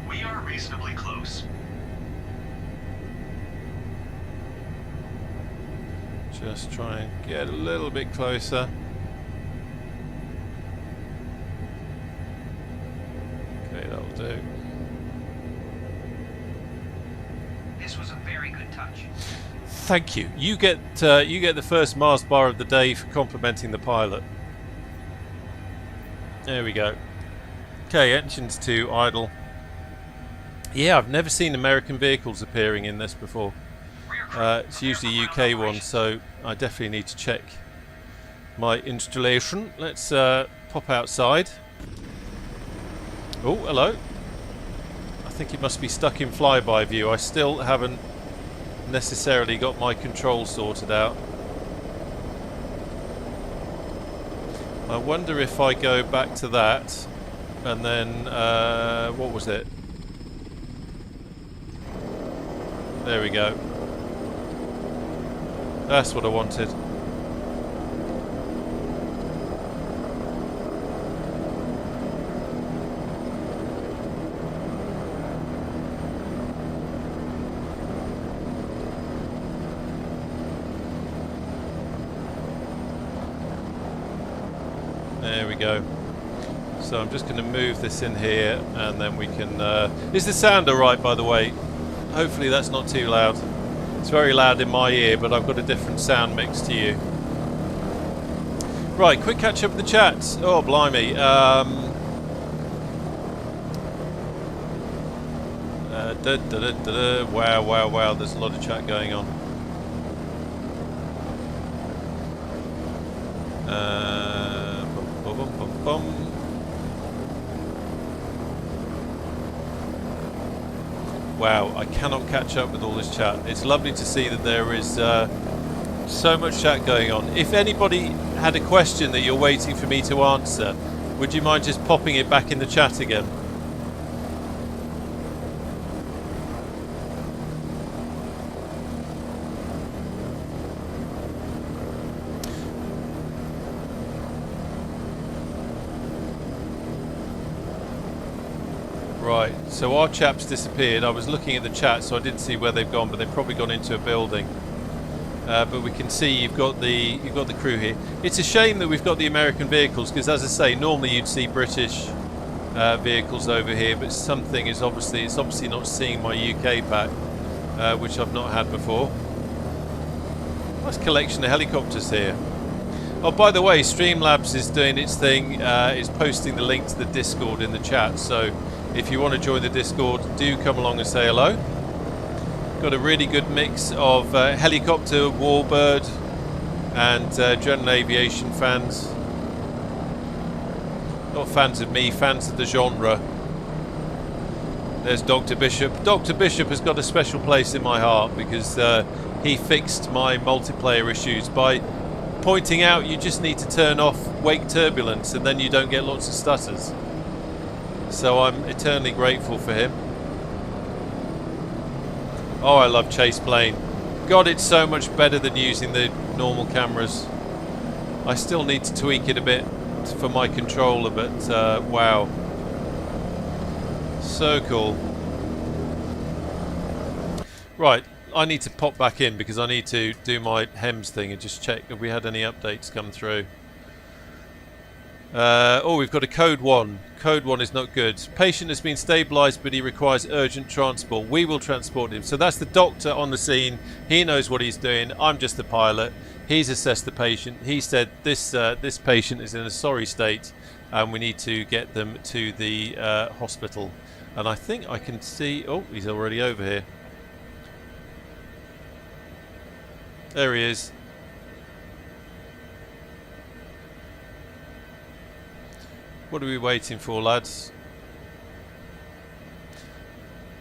We are reasonably close. Just try and get a little bit closer. Okay, that'll do. This was a very good touch. Thank you. You get the first Mars bar of the day for complimenting the pilot. There we go. Okay, engines to idle. Yeah, I've never seen American vehicles appearing in this before. It's usually UK ones, so I definitely need to check my installation. Let's pop outside. Oh, hello. I think it must be stuck in flyby view. I still haven't necessarily got my controls sorted out. I wonder if I go back to that and then what was it? There we go. That's what I wanted. There we go. So I'm just going to move this in here and then we can... is the sound alright, by the way? Hopefully that's not too loud. It's very loud in my ear, but I've got a different sound mix to you. Right, quick catch up with the chat. Oh, blimey. Wow, wow, wow. There's a lot of chat going on. Bum, bum, bum, bum. Wow, I cannot catch up with all this chat. It's lovely to see that there is so much chat going on. If anybody had a question that you're waiting for me to answer, would you mind just popping it back in the chat again? Right, so our chap's disappeared. I was looking at the chat, so I didn't see where they've gone, but they've probably gone into a building. But we can see you've got the crew here. It's a shame that we've got the American vehicles, because as I say, normally you'd see British vehicles over here, but something is obviously not seeing my UK pack, which I've not had before. Nice collection of helicopters here. Oh, by the way, Streamlabs is doing its thing. It's posting the link to the Discord in the chat, so if you want to join the Discord, do come along and say hello. Got a really good mix of helicopter, warbird and general aviation fans. Not fans of me, fans of the genre. There's Dr. Bishop. Dr. Bishop has got a special place in my heart because he fixed my multiplayer issues by pointing out you just need to turn off wake turbulence and then you don't get lots of stutters. So I'm eternally grateful for him. Oh, I love chase plane. God, it's so much better than using the normal cameras. I still need to tweak it a bit for my controller, but wow. So cool. Right, I need to pop back in because I need to do my HEMS thing and just check if we had any updates come through. Oh, we've got a code 1. Code 1 is not good. Patient has been stabilised, but he requires urgent transport. We will transport him. So that's the doctor on the scene. He knows what he's doing. I'm just the pilot. He's assessed the patient. He said this patient is in a sorry state, and we need to get them to the hospital. And I think I can see... Oh, he's already over here. There he is. What are we waiting for, lads?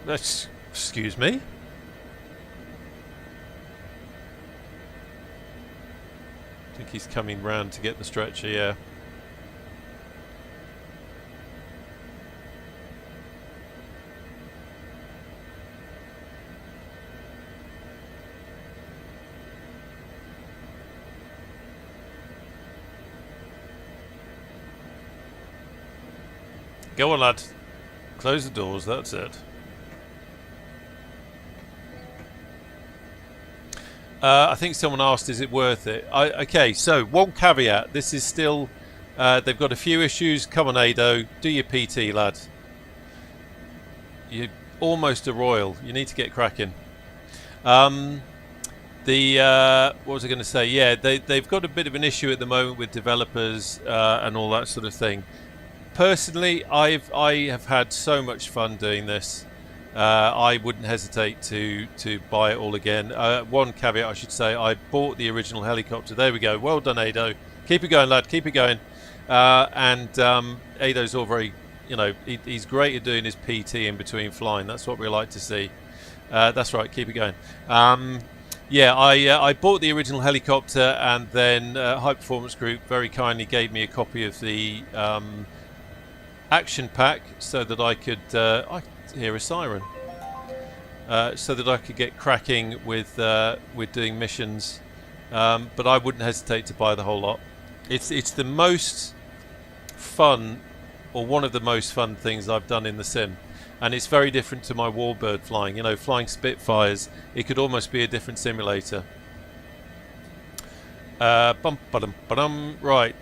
Excuse me? I think he's coming round to get the stretcher, yeah. Go on, lad. Close the doors, that's it. I think someone asked, is it worth it? Okay, so one caveat. This is still... they've got a few issues. Come on, Ado. Do your PT, lad. You're almost a royal. You need to get cracking. What was I going to say? Yeah, they've got a bit of an issue at the moment with developers and all that sort of thing. Personally, I have had so much fun doing this. I wouldn't hesitate to buy it all again. One caveat I should say, I bought the original helicopter. There we go. Well done, Ado. Keep it going, lad. Keep it going. Ado's all very, you know, he's great at doing his PT in between flying. That's what we like to see. That's right. Keep it going. Yeah, I bought the original helicopter, and then High Performance Group very kindly gave me a copy of the action pack so that I could I hear a siren, so that I could get cracking with doing missions, but I wouldn't hesitate to buy the whole lot. It's the most fun, or one of the most fun things I've done in the sim, and it's very different to my Warbird flying. You know, flying Spitfires, it could almost be a different simulator. Right,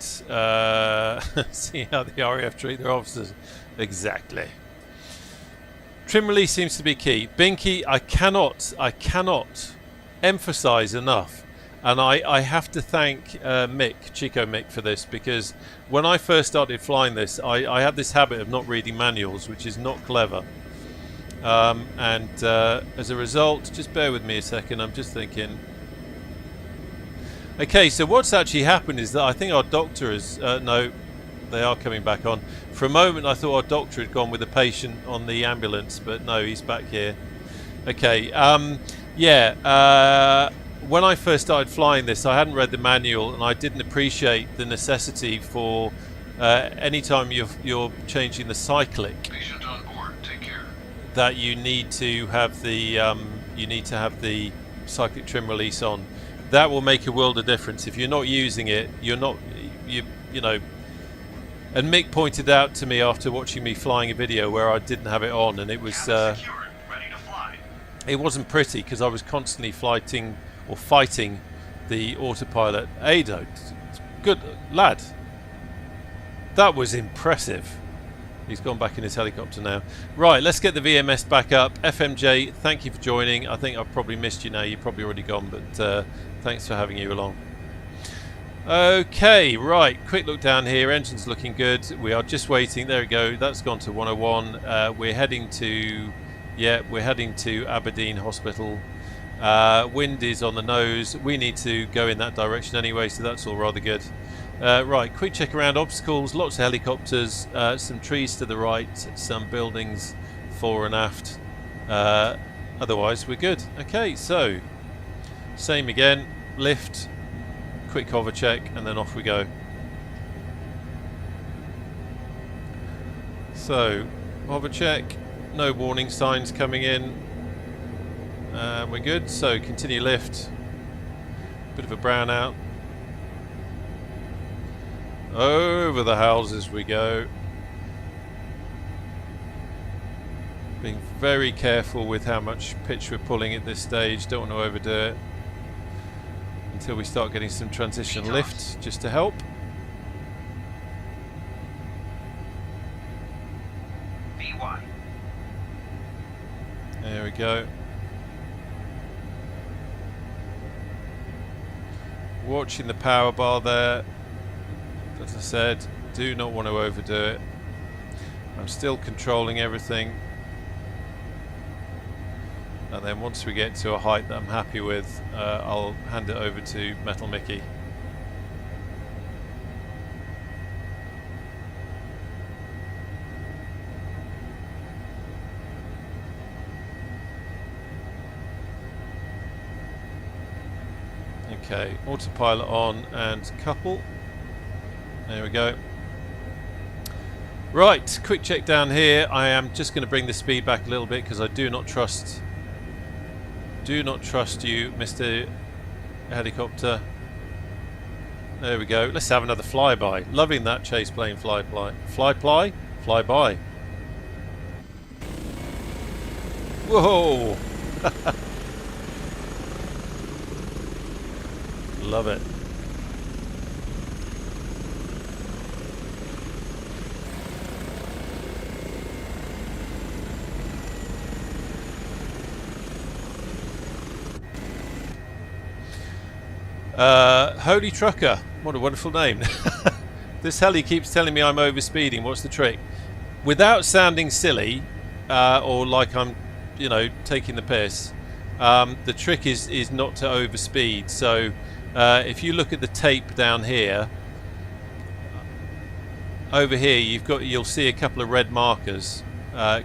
see how the RAF treat their officers. Exactly. Trim release seems to be key. Binky, I cannot emphasize enough, and I have to thank Chico Mick for this, because when I first started flying this, I had this habit of not reading manuals, which is not clever, and as a result, just bear with me a second, I'm just thinking. Okay, so what's actually happened is that I think our doctor is no, they are coming back on. For a moment I thought our doctor had gone with the patient on the ambulance, but no, he's back here. Okay, yeah, when I first started flying this, I hadn't read the manual, and I didn't appreciate the necessity for anytime you're changing the cyclic, Patient on board. Take care. that you need to have the cyclic trim release on. That will make a world of difference. If you're not using it, you know. And Mick pointed out to me after watching me flying a video where I didn't have it on, and it was Cabin secured, ready to fly. it wasn't pretty, because I was constantly fighting the autopilot. Ado, good lad. That was impressive. He's gone back in his helicopter now. Right, let's get the VMS back up. FMJ, thank you for joining. I think I've probably missed you now. You've probably already gone, but thanks for having you along. Okay, right, quick look down here. Engine's looking good. We are just waiting. There we go. That's gone to 101. We're heading to Aberdeen Hospital. Wind is on the nose. We need to go in that direction anyway, so that's all rather good. Right, quick check around. Obstacles, lots of helicopters, some trees to the right, some buildings fore and aft. Otherwise we're good. Okay, so same again, lift, quick hover check, and then off we go. So hover check, no warning signs coming in. We're good, so continue lift. Bit of a brownout. Over the houses we go. Being very careful with how much pitch we're pulling at this stage. Don't want to overdo it until we start getting some transition lift just to help. VY. There we go. Watching the power bar there. As I said, do not want to overdo it. I'm still controlling everything, and then once we get to a height that I'm happy with, I'll hand it over to Metal Mickey. Okay, autopilot on and couple. There we go. Right, quick check down here. I am just going to bring the speed back a little bit because I do not trust you, Mr. Helicopter. There we go. Let's have another flyby. Loving that chase plane flyby. Flyby. Whoa! Love it. Holy Trucker, what a wonderful name. This heli keeps telling me I'm overspeeding. What's the trick? Without sounding silly, or like I'm you know, taking the piss. The trick is not to overspeed. So if you look at the tape down here, over here you'll see a couple of red markers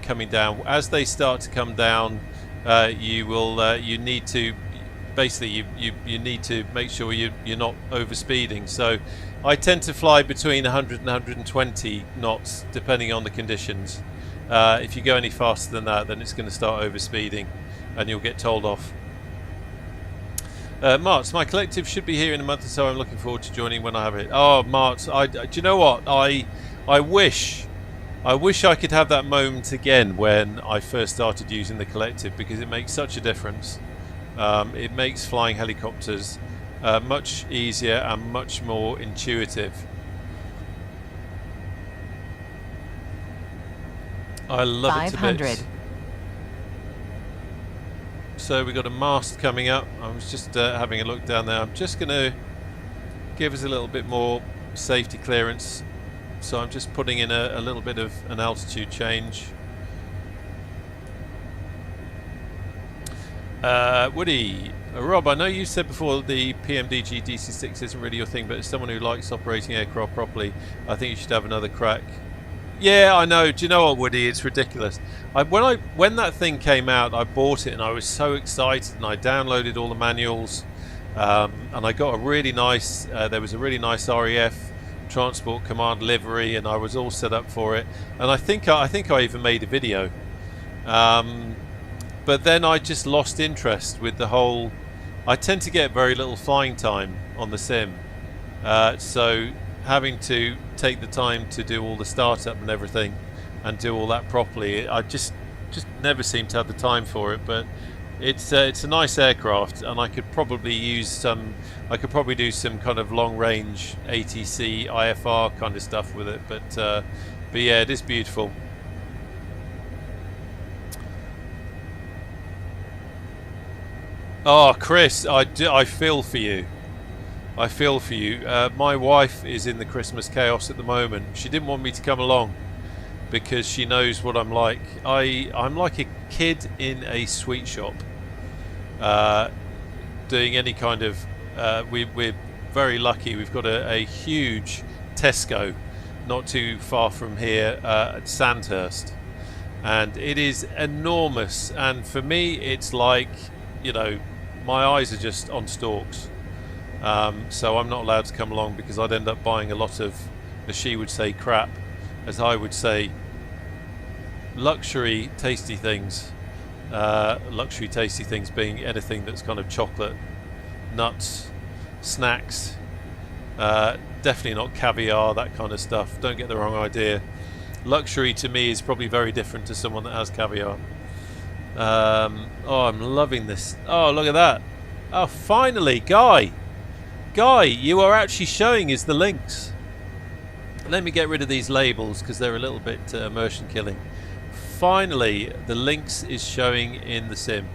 coming down. As they start to come down, you need to basically you need to make sure you're not overspeeding. So I tend to fly between 100 and 120 knots depending on the conditions. If you go any faster than that, then it's going to start overspeeding and you'll get told off. Martz, my collective should be here in a month or so. I'm looking forward to joining when I have it. Oh, Martz, do you know what? I wish I could have that moment again when I first started using the collective, because it makes such a difference. It makes flying helicopters much easier and much more intuitive. I love it to bits. So we've got a mast coming up. I was just having a look down there. I'm just going to give us a little bit more safety clearance. So I'm just putting in a little bit of an altitude change. Woody, Rob, I know you said before the PMDG DC-6 isn't really your thing, but as someone who likes operating aircraft properly, I think you should have another crack. Yeah, I know. Do you know what, Woody? It's ridiculous. When that thing came out, I bought it and I was so excited, and I downloaded all the manuals, and I got a really nice. There was a really nice RAF Transport Command livery, and I was all set up for it. And I think I even made a video. But then I just lost interest with the whole. I tend to get very little flying time on the sim, so having to take the time to do all the startup and everything and do all that properly, I just never seem to have the time for it. But it's a nice aircraft, and I could probably use some. I could probably do some kind of long range ATC IFR kind of stuff with it. But yeah, it is beautiful. Oh, Chris, I feel for you. I feel for you. My wife is in the Christmas chaos at the moment. She didn't want me to come along because she knows what I'm like. I'm like a kid in a sweet shop, doing any kind of. We're very lucky. We've got a huge Tesco not too far from here at Sandhurst, and it is enormous. And for me, it's like, you know, my eyes are just on stalks. So I'm not allowed to come along because I'd end up buying a lot of, as she would say, crap, as I would say, luxury tasty things. Luxury tasty things being anything that's kind of chocolate, nuts, snacks, definitely not caviar, that kind of stuff. Don't get the wrong idea. Luxury to me is probably very different to someone that has caviar. Oh, I'm loving this. Oh, look at that. Oh, finally, Guy, you are actually showing us the links. Let me get rid of these labels because they're a little bit immersion killing. Finally, the links is showing in the sim.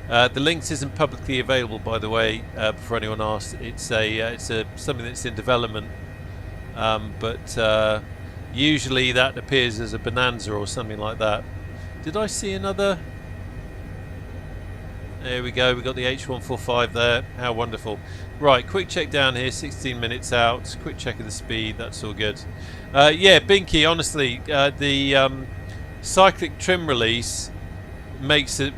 The links isn't publicly available, by the way, before anyone asks. It's something that's in development, but usually that appears as a bonanza or something like that. Did I see another? There we go, we got the H145 there. How wonderful. Right, quick check down here, 16 minutes out. Quick check of the speed, that's all good. Yeah, Binky, honestly, the cyclic trim release makes it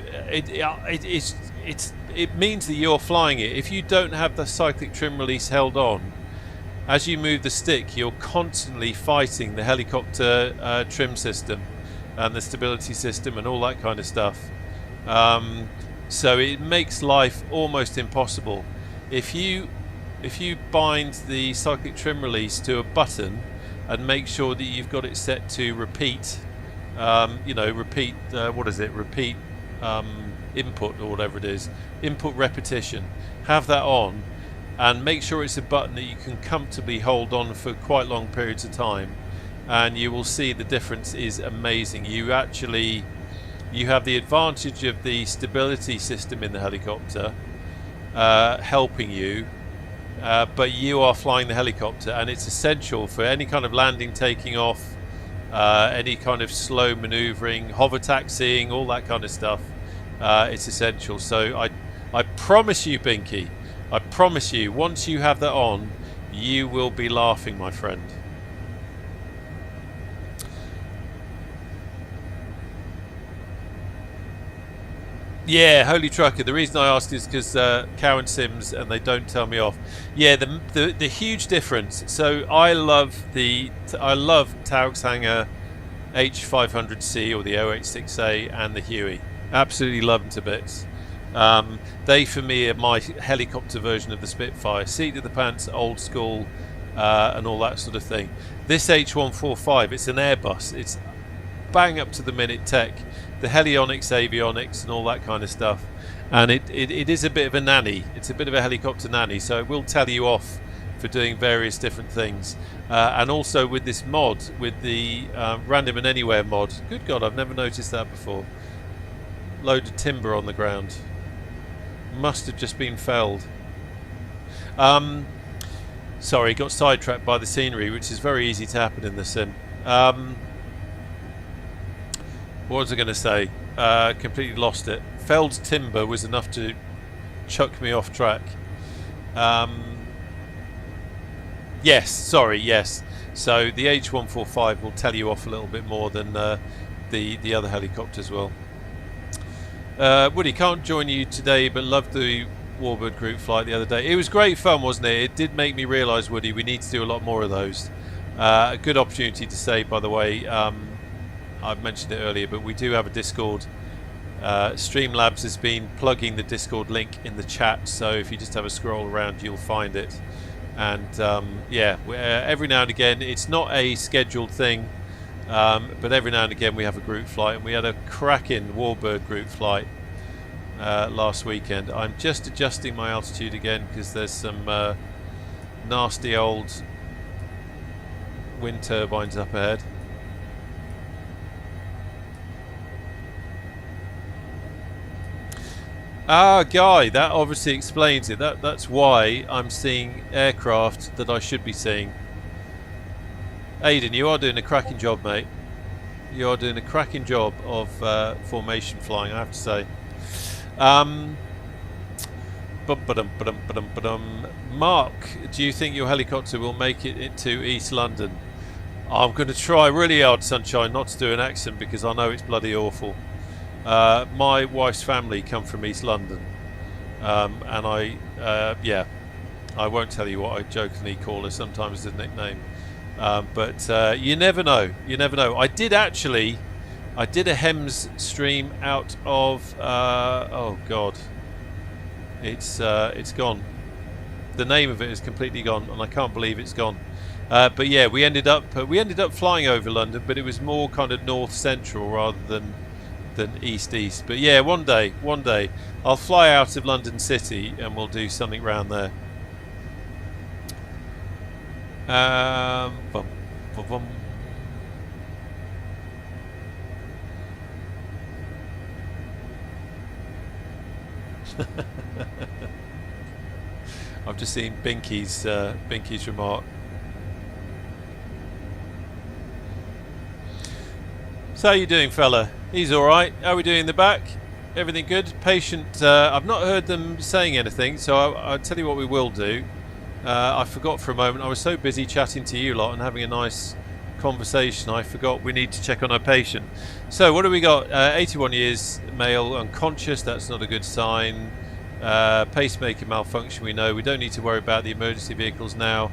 means that you're flying it. If you don't have the cyclic trim release held on, as you move the stick, you're constantly fighting the helicopter trim system and the stability system and all that kind of stuff. So it makes life almost impossible. If you bind the cyclic trim release to a button and make sure that you've got it set to repeat, repeat input or whatever it is, input repetition, have that on and make sure it's a button that you can comfortably hold on for quite long periods of time, and you will see the difference is amazing. You have the advantage of the stability system in the helicopter helping you, but you are flying the helicopter, and it's essential for any kind of landing, taking off, any kind of slow maneuvering, hover taxiing, all that kind of stuff. It's essential. So I promise you, Binky, I promise you, once you have that on, you will be laughing, my friend. Yeah, Holy Trucker. The reason I ask is because Cowan Sims, and they don't tell me off. Yeah, the huge difference. So I love Taux Hanger H500C or the 086A and the Huey. Absolutely love them to bits. They for me are my helicopter version of the Spitfire. Seat of the pants, old school, and all that sort of thing. This H145, it's an Airbus. It's bang up to the minute tech. The helionics, avionics, and all that kind of stuff. And it is a bit of a nanny. It's a bit of a helicopter nanny, so it will tell you off for doing various different things. And also with this mod, with the Random and Anywhere mod. Good God, I've never noticed that before. Load of timber on the ground. Must have just been felled. Sorry, got sidetracked by the scenery, which is very easy to happen in the sim. What was I going to say? Completely lost it. Felled timber was enough to chuck me off track. Yes, sorry, yes. So the H145 will tell you off a little bit more than the other helicopters will. Woody, can't join you today, but loved the Warbird group flight the other day. It was great fun, wasn't it? It did make me realise, Woody, we need to do a lot more of those. A good opportunity to say, by the way, I've mentioned it earlier, but we do have a Discord. Streamlabs has been plugging the Discord link in the chat, so if you just have a scroll around, you'll find it. And yeah, every now and again, it's not a scheduled thing, but every now and again we have a group flight, and we had a cracking Warbird group flight last weekend. I'm just adjusting my altitude again because there's some nasty old wind turbines up ahead. Ah, Guy, that obviously explains it. That's why I'm seeing aircraft that I should be seeing. Aidan, you are doing a cracking job, mate. You are doing a cracking job of formation flying, I have to say. Mark, do you think your helicopter will make it into East London? I'm going to try really hard, Sunshine, not to do an accent because I know it's bloody awful. My wife's family come from East London, and yeah, I won't tell you what I jokingly call her sometimes as a nickname, but you never know. You never know. I did a HEMS stream out of oh God, it's gone. The name of it is completely gone, and I can't believe it's gone. But yeah, we ended up flying over London, but it was more kind of north central rather than east. But yeah, one day I'll fly out of London City and we'll do something round there. Bum, bum, bum. I've just seen Binky's remark. So how you doing, fella? He's alright. How are we doing in the back? Everything good? Patient, I've not heard them saying anything, so I'll tell you what we will do. I forgot for a moment. I was so busy chatting to you lot and having a nice conversation, I forgot we need to check on our patient. So what do we got? 81 years, male, unconscious. That's not a good sign. Pacemaker malfunction, we know. We don't need to worry about the emergency vehicles now.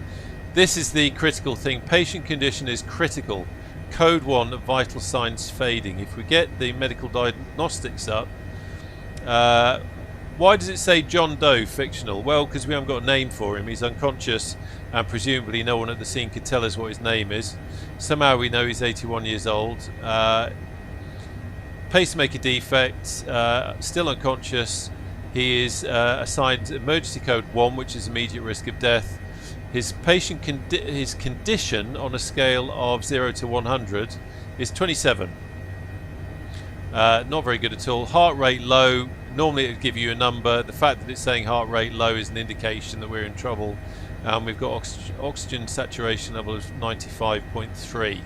This is the critical thing. Patient condition is critical. Code 1, vital signs fading. If we get the medical diagnostics up, why does it say John Doe fictional? Well, because we haven't got a name for him. He's unconscious, and presumably no one at the scene could tell us what his name is. Somehow we know he's 81 years old. Pacemaker defect, still unconscious. He is assigned emergency code 1, which is immediate risk of death. His his condition on a scale of 0 to 100 is 27. Not very good at all. Heart rate low. Normally it would give you a number. The fact that it's saying heart rate low is an indication that we're in trouble. We've got oxygen saturation level of 95.3.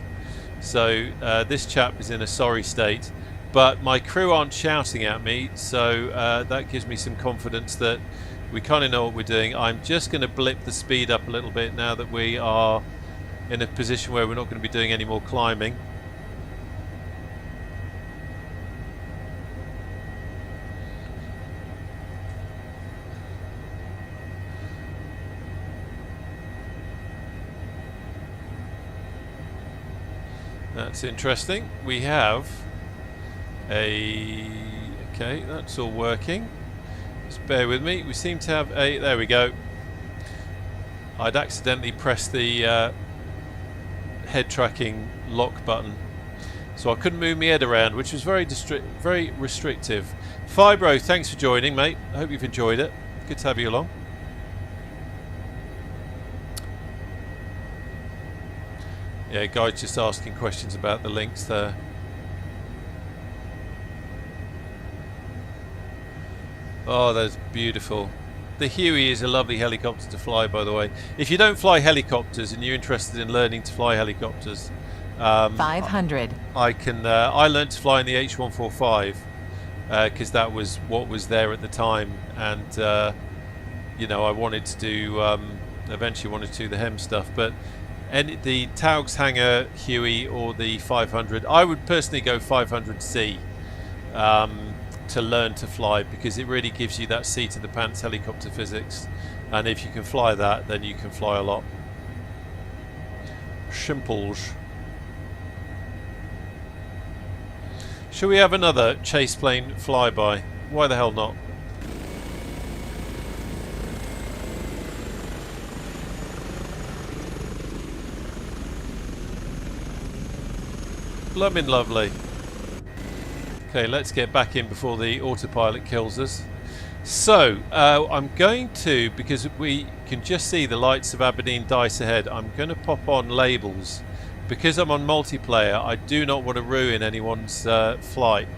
So this chap is in a sorry state. but my crew aren't shouting at me, so that gives me some confidence that we kind of know what we're doing. I'm just going to blip the speed up a little bit now that we are in a position where we're not going to be doing any more climbing. That's interesting. We have a... okay, that's all working. Just bear with me. We seem to have a... there we go. I'd accidentally pressed the head tracking lock button, so I couldn't move my head around, which was very restrictive. Fibro, thanks for joining, mate. I hope you've enjoyed it. Good to have you along. Yeah, guys just asking questions about the links there. Oh, that's beautiful. The Huey is a lovely helicopter to fly, by the way. If you don't fly helicopters and you're interested in learning to fly helicopters, 500. I learned to fly in the H145 because that was what was there at the time, and you know, I wanted to do eventually wanted to do the HEMS stuff, but the Taugs Hangar Huey or the 500, I would personally go 500C to learn to fly, because it really gives you that seat of the pants helicopter physics, and if you can fly that, then you can fly a lot. Simples. Shall we have another chase plane flyby? Why the hell not? Bloomin' lovely. Okay, let's get back in before the autopilot kills us. So, I'm going to, because we can just see the lights of Aberdeen Dice ahead, I'm going to pop on labels. Because I'm on multiplayer, I do not want to ruin anyone's flight.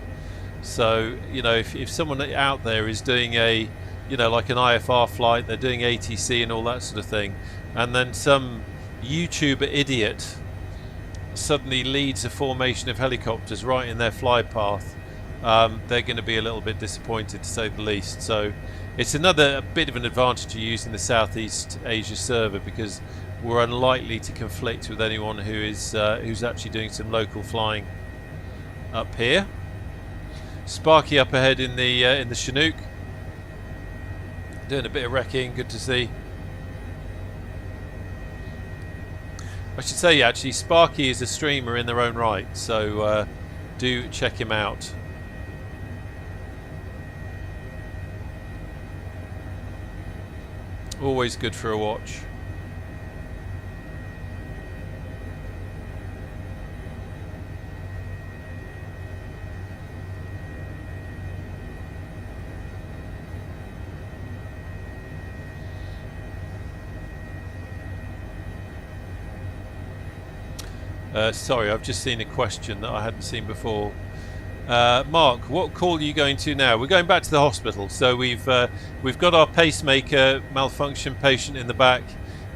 So, you know, if someone out there is doing a, you know, like an IFR flight, they're doing ATC and all that sort of thing, and then some YouTuber idiot suddenly leads a formation of helicopters right in their fly path, they're going to be a little bit disappointed, to say the least. So it's a bit of an advantage of using the Southeast Asia server, because we're unlikely to conflict with anyone who is who's actually doing some local flying up here. Sparky up ahead in the Chinook, doing a bit of wrecking. Good to see. I should say, actually, Sparky is a streamer in their own right, so do check him out. Always good for a watch. Sorry, I've just seen a question that I hadn't seen before. Mark, what call are you going to now? We're going back to the hospital. So we've got our pacemaker malfunction patient in the back,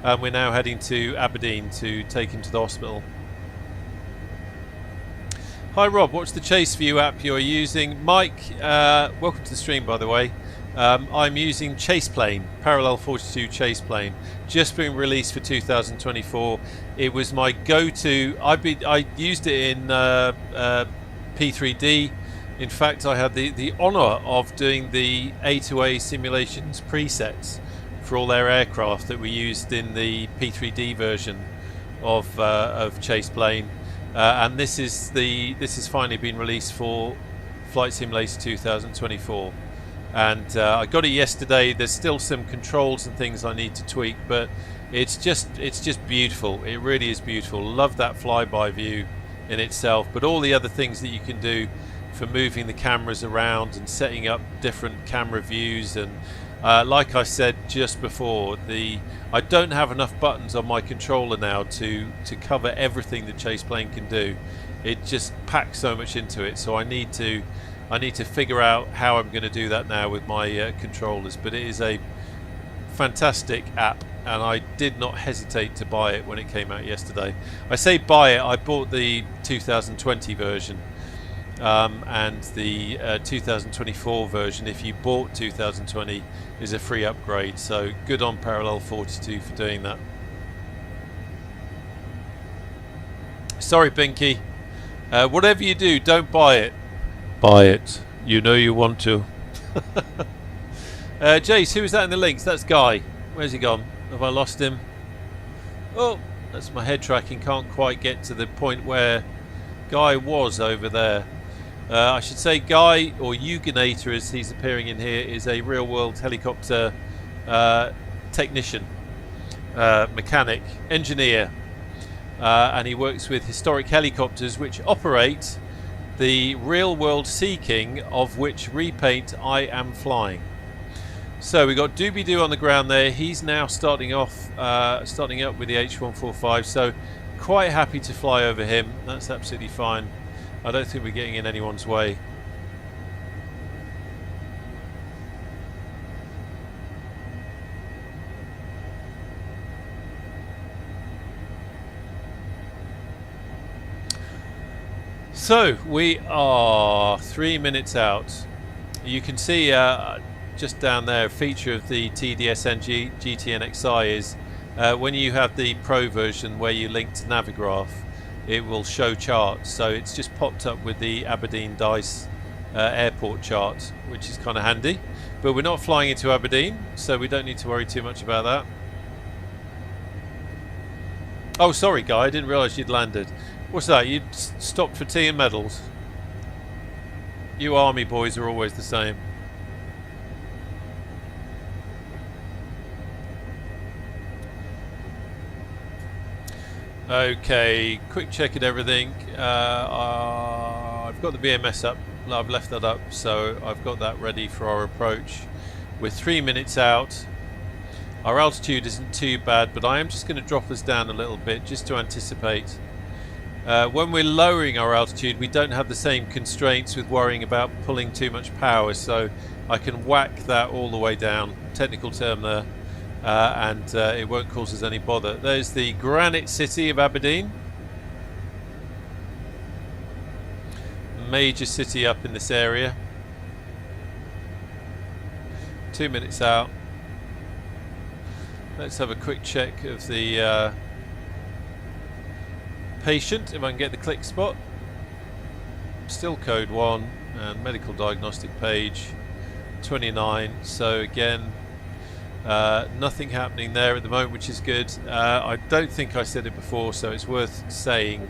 and we're now heading to Aberdeen to take him to the hospital. Hi Rob, what's the Chase View app you're using? Mike, welcome to the stream, by the way. I'm using Chase Plane, Parallel 42 Chase Plane, just being released for 2024. It was my go-to. I used it in P3D. In fact, I had the honour of doing the A2A simulations presets for all their aircraft that we used in the P3D version of Chase Plane, and this has finally been released for Flight Simulator 2024. And I got it yesterday. There's still some controls and things I need to tweak, but it's just beautiful. It really is beautiful. Love that flyby view in itself, but all the other things that you can do for moving the cameras around and setting up different camera views, and like I said just before, I don't have enough buttons on my controller now to cover everything that Chase Plane can do. It just packs so much into it, so I need to figure out how I'm going to do that now with my controllers. But it is a fantastic app, and I did not hesitate to buy it when it came out yesterday. I say buy it, I bought the 2020 version, and the 2024 version, if you bought 2020, is a free upgrade. So good on Parallel 42 for doing that. Sorry, Binky. Whatever you do, don't buy it. Buy it. You know you want to. Jace, who is that in the links? That's Guy. Where's he gone? Have I lost him? Oh, that's my head tracking. Can't quite get to the point where Guy was over there. I should say Guy, or Eugenator as he's appearing in here, is a real-world helicopter technician, mechanic, engineer, and he works with historic helicopters which operate the real-world Sea King, of which repaint I am flying. So we got Doobie-Doo on the ground there. He's now starting up with the H145. So quite happy to fly over him. That's absolutely fine. I don't think we're getting in anyone's way. So we are 3 minutes out. You can see just down there, a feature of the TDSN GTN-XI is when you have the Pro version where you link to Navigraph, it will show charts. So it's just popped up with the Aberdeen DICE airport chart, which is kind of handy. But we're not flying into Aberdeen, so we don't need to worry too much about that. Oh, sorry, Guy, I didn't realise you'd landed. What's that? You stopped for tea and medals? You army boys are always the same. Okay, quick check at everything. I've got the BMS up. I've left that up, so I've got that ready for our approach. We're 3 minutes out. Our altitude isn't too bad, but I am just going to drop us down a little bit just to anticipate. When we're lowering our altitude, we don't have the same constraints with worrying about pulling too much power, so I can whack that all the way down. Technical term there. And it won't cause us any bother. There's the Granite City of Aberdeen. Major city up in this area. 2 minutes out. Let's have a quick check of the patient, if I can get the click spot. Still code 1 and medical diagnostic page 29. So again, nothing happening there at the moment, which is good. I don't think I said it before, so it's worth saying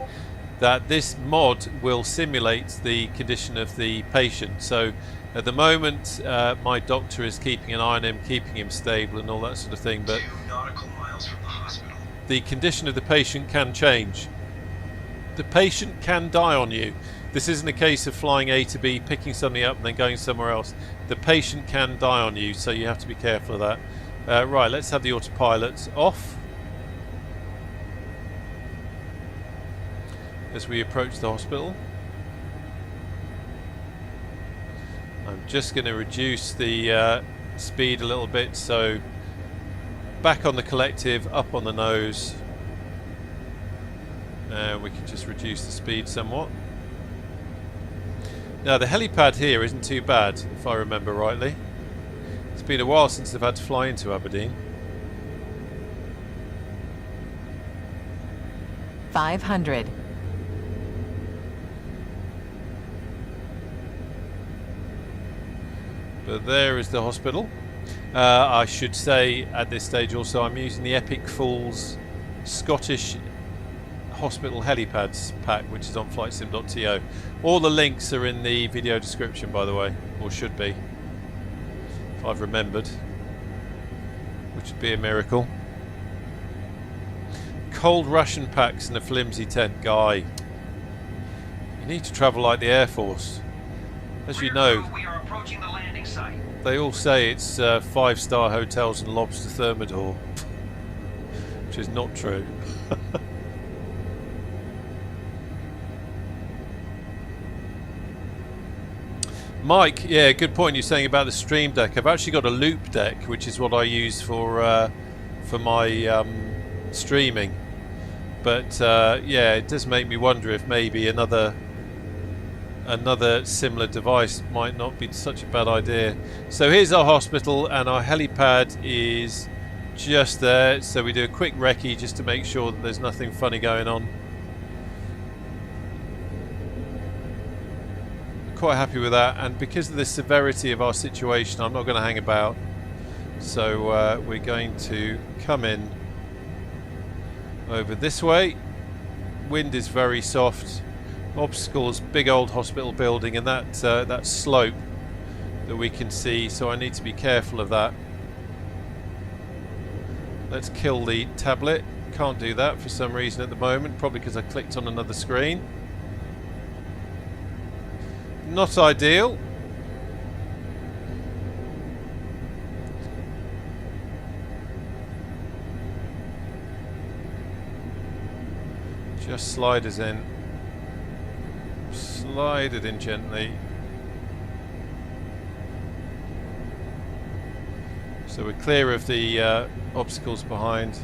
that this mod will simulate the condition of the patient. So at the moment, my doctor is keeping an eye on him, keeping him stable and all that sort of thing, but 2 nautical miles from the hospital. the condition of the patient can change. The patient can die on you. This isn't a case of flying A to B, picking something up and then going somewhere else. The patient can die on you, so you have to be careful of that. Right, let's have the autopilot off as we approach the hospital. I'm just going to reduce the speed a little bit, so back on the collective, up on the nose. We can just reduce the speed somewhat. Now the helipad here isn't too bad, if I remember rightly. It's been a while since I've had to fly into Aberdeen. 500. But there is the hospital. I should say at this stage also I'm using the Epic Fools Scottish Hospital Helipads pack, which is on flightsim.to. All the links are in the video description, by the way, or should be, if I've remembered, which would be a miracle. Cold ration packs and a flimsy tent. Guy, you need to travel like the Air Force. As you know, We are approaching the landing site. they all say it's 5-star hotels and lobster thermidor, which is not true. Mike, yeah, good point you're saying about the Stream Deck. I've actually got a loop deck, which is what I use for my streaming. But yeah, it does make me wonder if maybe another another similar device might not be such a bad idea. So here's our hospital, and our helipad is just there. So we do a quick recce just to make sure that there's nothing funny going on. Quite happy with that, and because of the severity of our situation, I'm not going to hang about. So we're going to come in over this way. Wind is very soft. Obstacles, big old hospital building, and that slope that we can see, so I need to be careful of that. Let's kill the tablet. Can't do that for some reason at the moment, probably because I clicked on another screen. Not ideal. Just slide us in. Slide it in gently. So we're clear of the obstacles behind.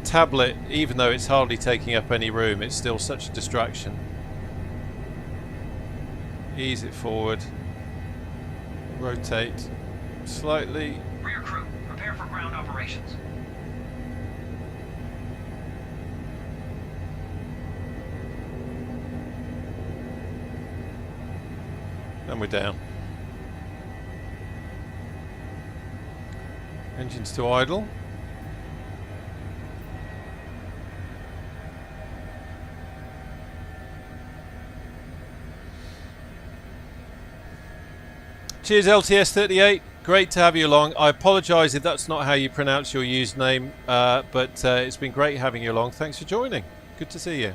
Tablet, even though it's hardly taking up any room, it's still such a distraction. Ease it forward. Rotate slightly. Rear crew, prepare for ground operations. And we're down. Engines to idle. Cheers LTS38, great to have you along. I apologise if that's not how you pronounce your username, but it's been great having you along. Thanks for joining. Good to see you.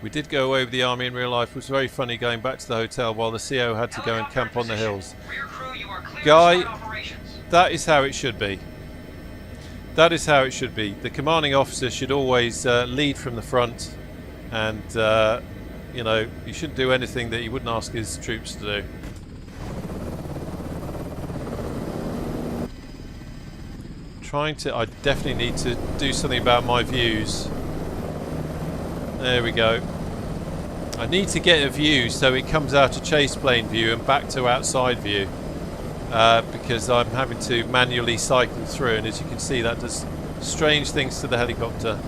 We did go away with the army in real life. It was very funny going back to the hotel while the CO had to go and camp on the hills. Guy, that is how it should be. That is how it should be. The commanding officer should always lead from the front, and you know, he shouldn't do anything that he wouldn't ask his troops to do. I definitely need to do something about my views. There we go. I need to get a view so it comes out of chase plane view and back to outside view, because I'm having to manually cycle through, and as you can see that does strange things to the helicopter.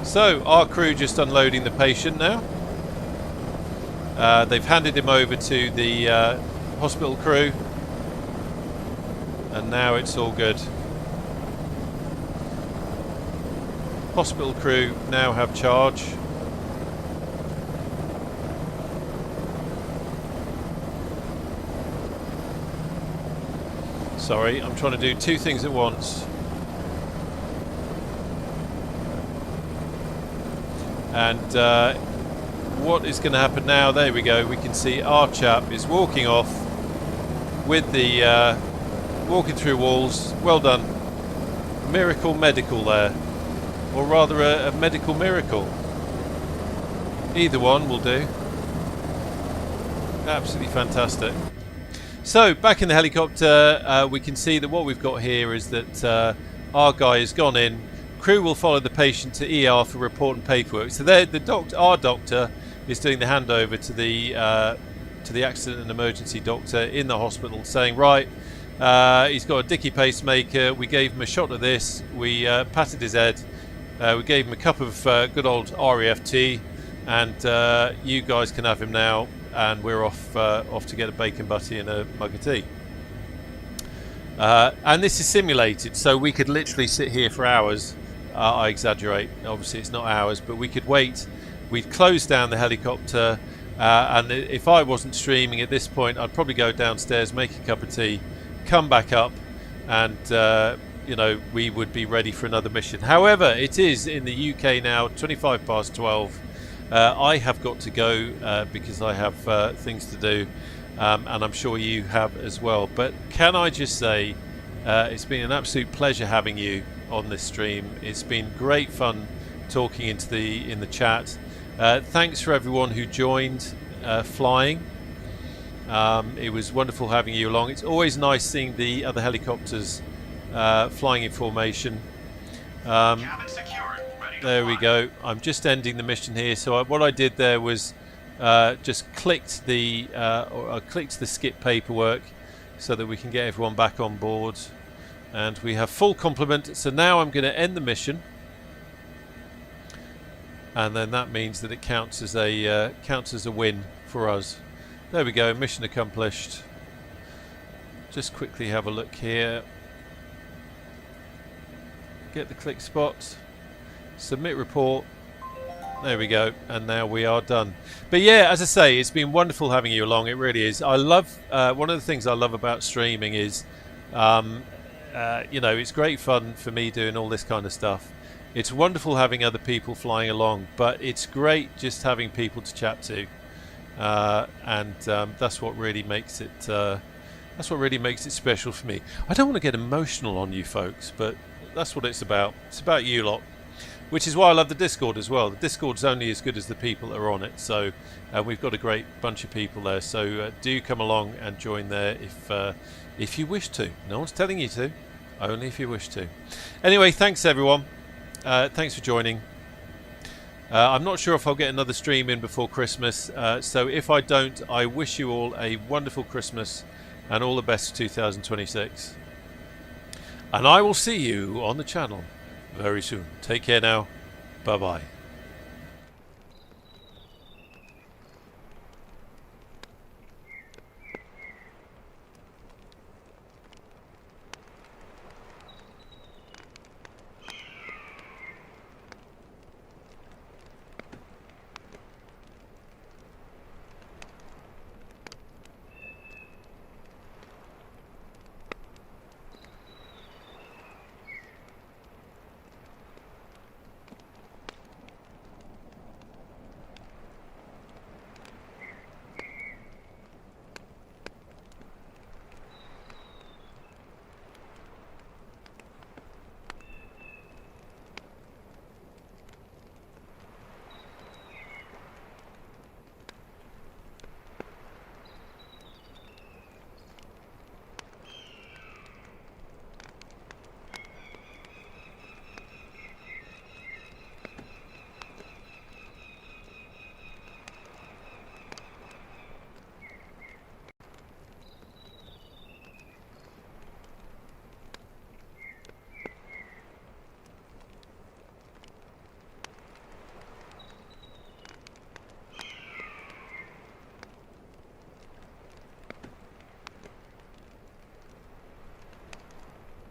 So our crew just unloading the patient now. They've handed him over to the hospital crew, and now it's all good. Hospital crew now have charge. Sorry, I'm trying to do two things at once. And what is going to happen now? There we go. We can see our chap is walking off with the walking through walls. Well done. Miracle medical there, or rather a medical miracle. Either one will do. Absolutely fantastic. So back in the helicopter, we can see that what we've got here is that our guy has gone in. Crew will follow the patient to ER for report and paperwork. So our doctor is doing the handover to the accident and emergency doctor in the hospital, saying, right, he's got a dicky pacemaker. We gave him a shot of this. We patted his head. We gave him a cup of good old RAF tea, and you guys can have him now. And we're off to get a bacon butty and a mug of tea. And this is simulated, so we could literally sit here for hours. I exaggerate, obviously it's not hours, but we could wait. We'd close down the helicopter, and if I wasn't streaming at this point, I'd probably go downstairs, make a cup of tea, come back up, and you know, we would be ready for another mission. However, it is in the UK now, 25 past 12. I have got to go because I have things to do, and I'm sure you have as well. But can I just say, it's been an absolute pleasure having you on this stream. It's been great fun talking in the chat. Thanks for everyone who joined flying. It was wonderful having you along. It's always nice seeing the other helicopters flying in formation. Cabin secured. Ready to There we fly. go. I'm just ending the mission here. So what I did there was just clicked the skip paperwork so that we can get everyone back on board, and we have full complement. So now I'm going to end the mission, and then that means that it counts as a win for us. There we go. Mission accomplished. Just quickly have a look here. Get the click spot. Submit report. There we go, and now we are done. But yeah, as I say, it's been wonderful having you along. It really is. I love one of the things I love about streaming is, you know, it's great fun for me doing all this kind of stuff. It's wonderful having other people flying along, but it's great just having people to chat to, and that's what really makes it. That's what really makes it special for me. I don't want to get emotional on you folks, but that's what it's about. It's about you lot. Which is why I love the Discord as well. The Discord's only as good as the people that are on it. So we've got a great bunch of people there. So do come along and join there if you wish to. No one's telling you to. Only if you wish to. Anyway, thanks everyone. Thanks for joining. I'm not sure if I'll get another stream in before Christmas. So if I don't, I wish you all a wonderful Christmas and all the best for 2026. And I will see you on the channel very soon. Take care now. Bye bye.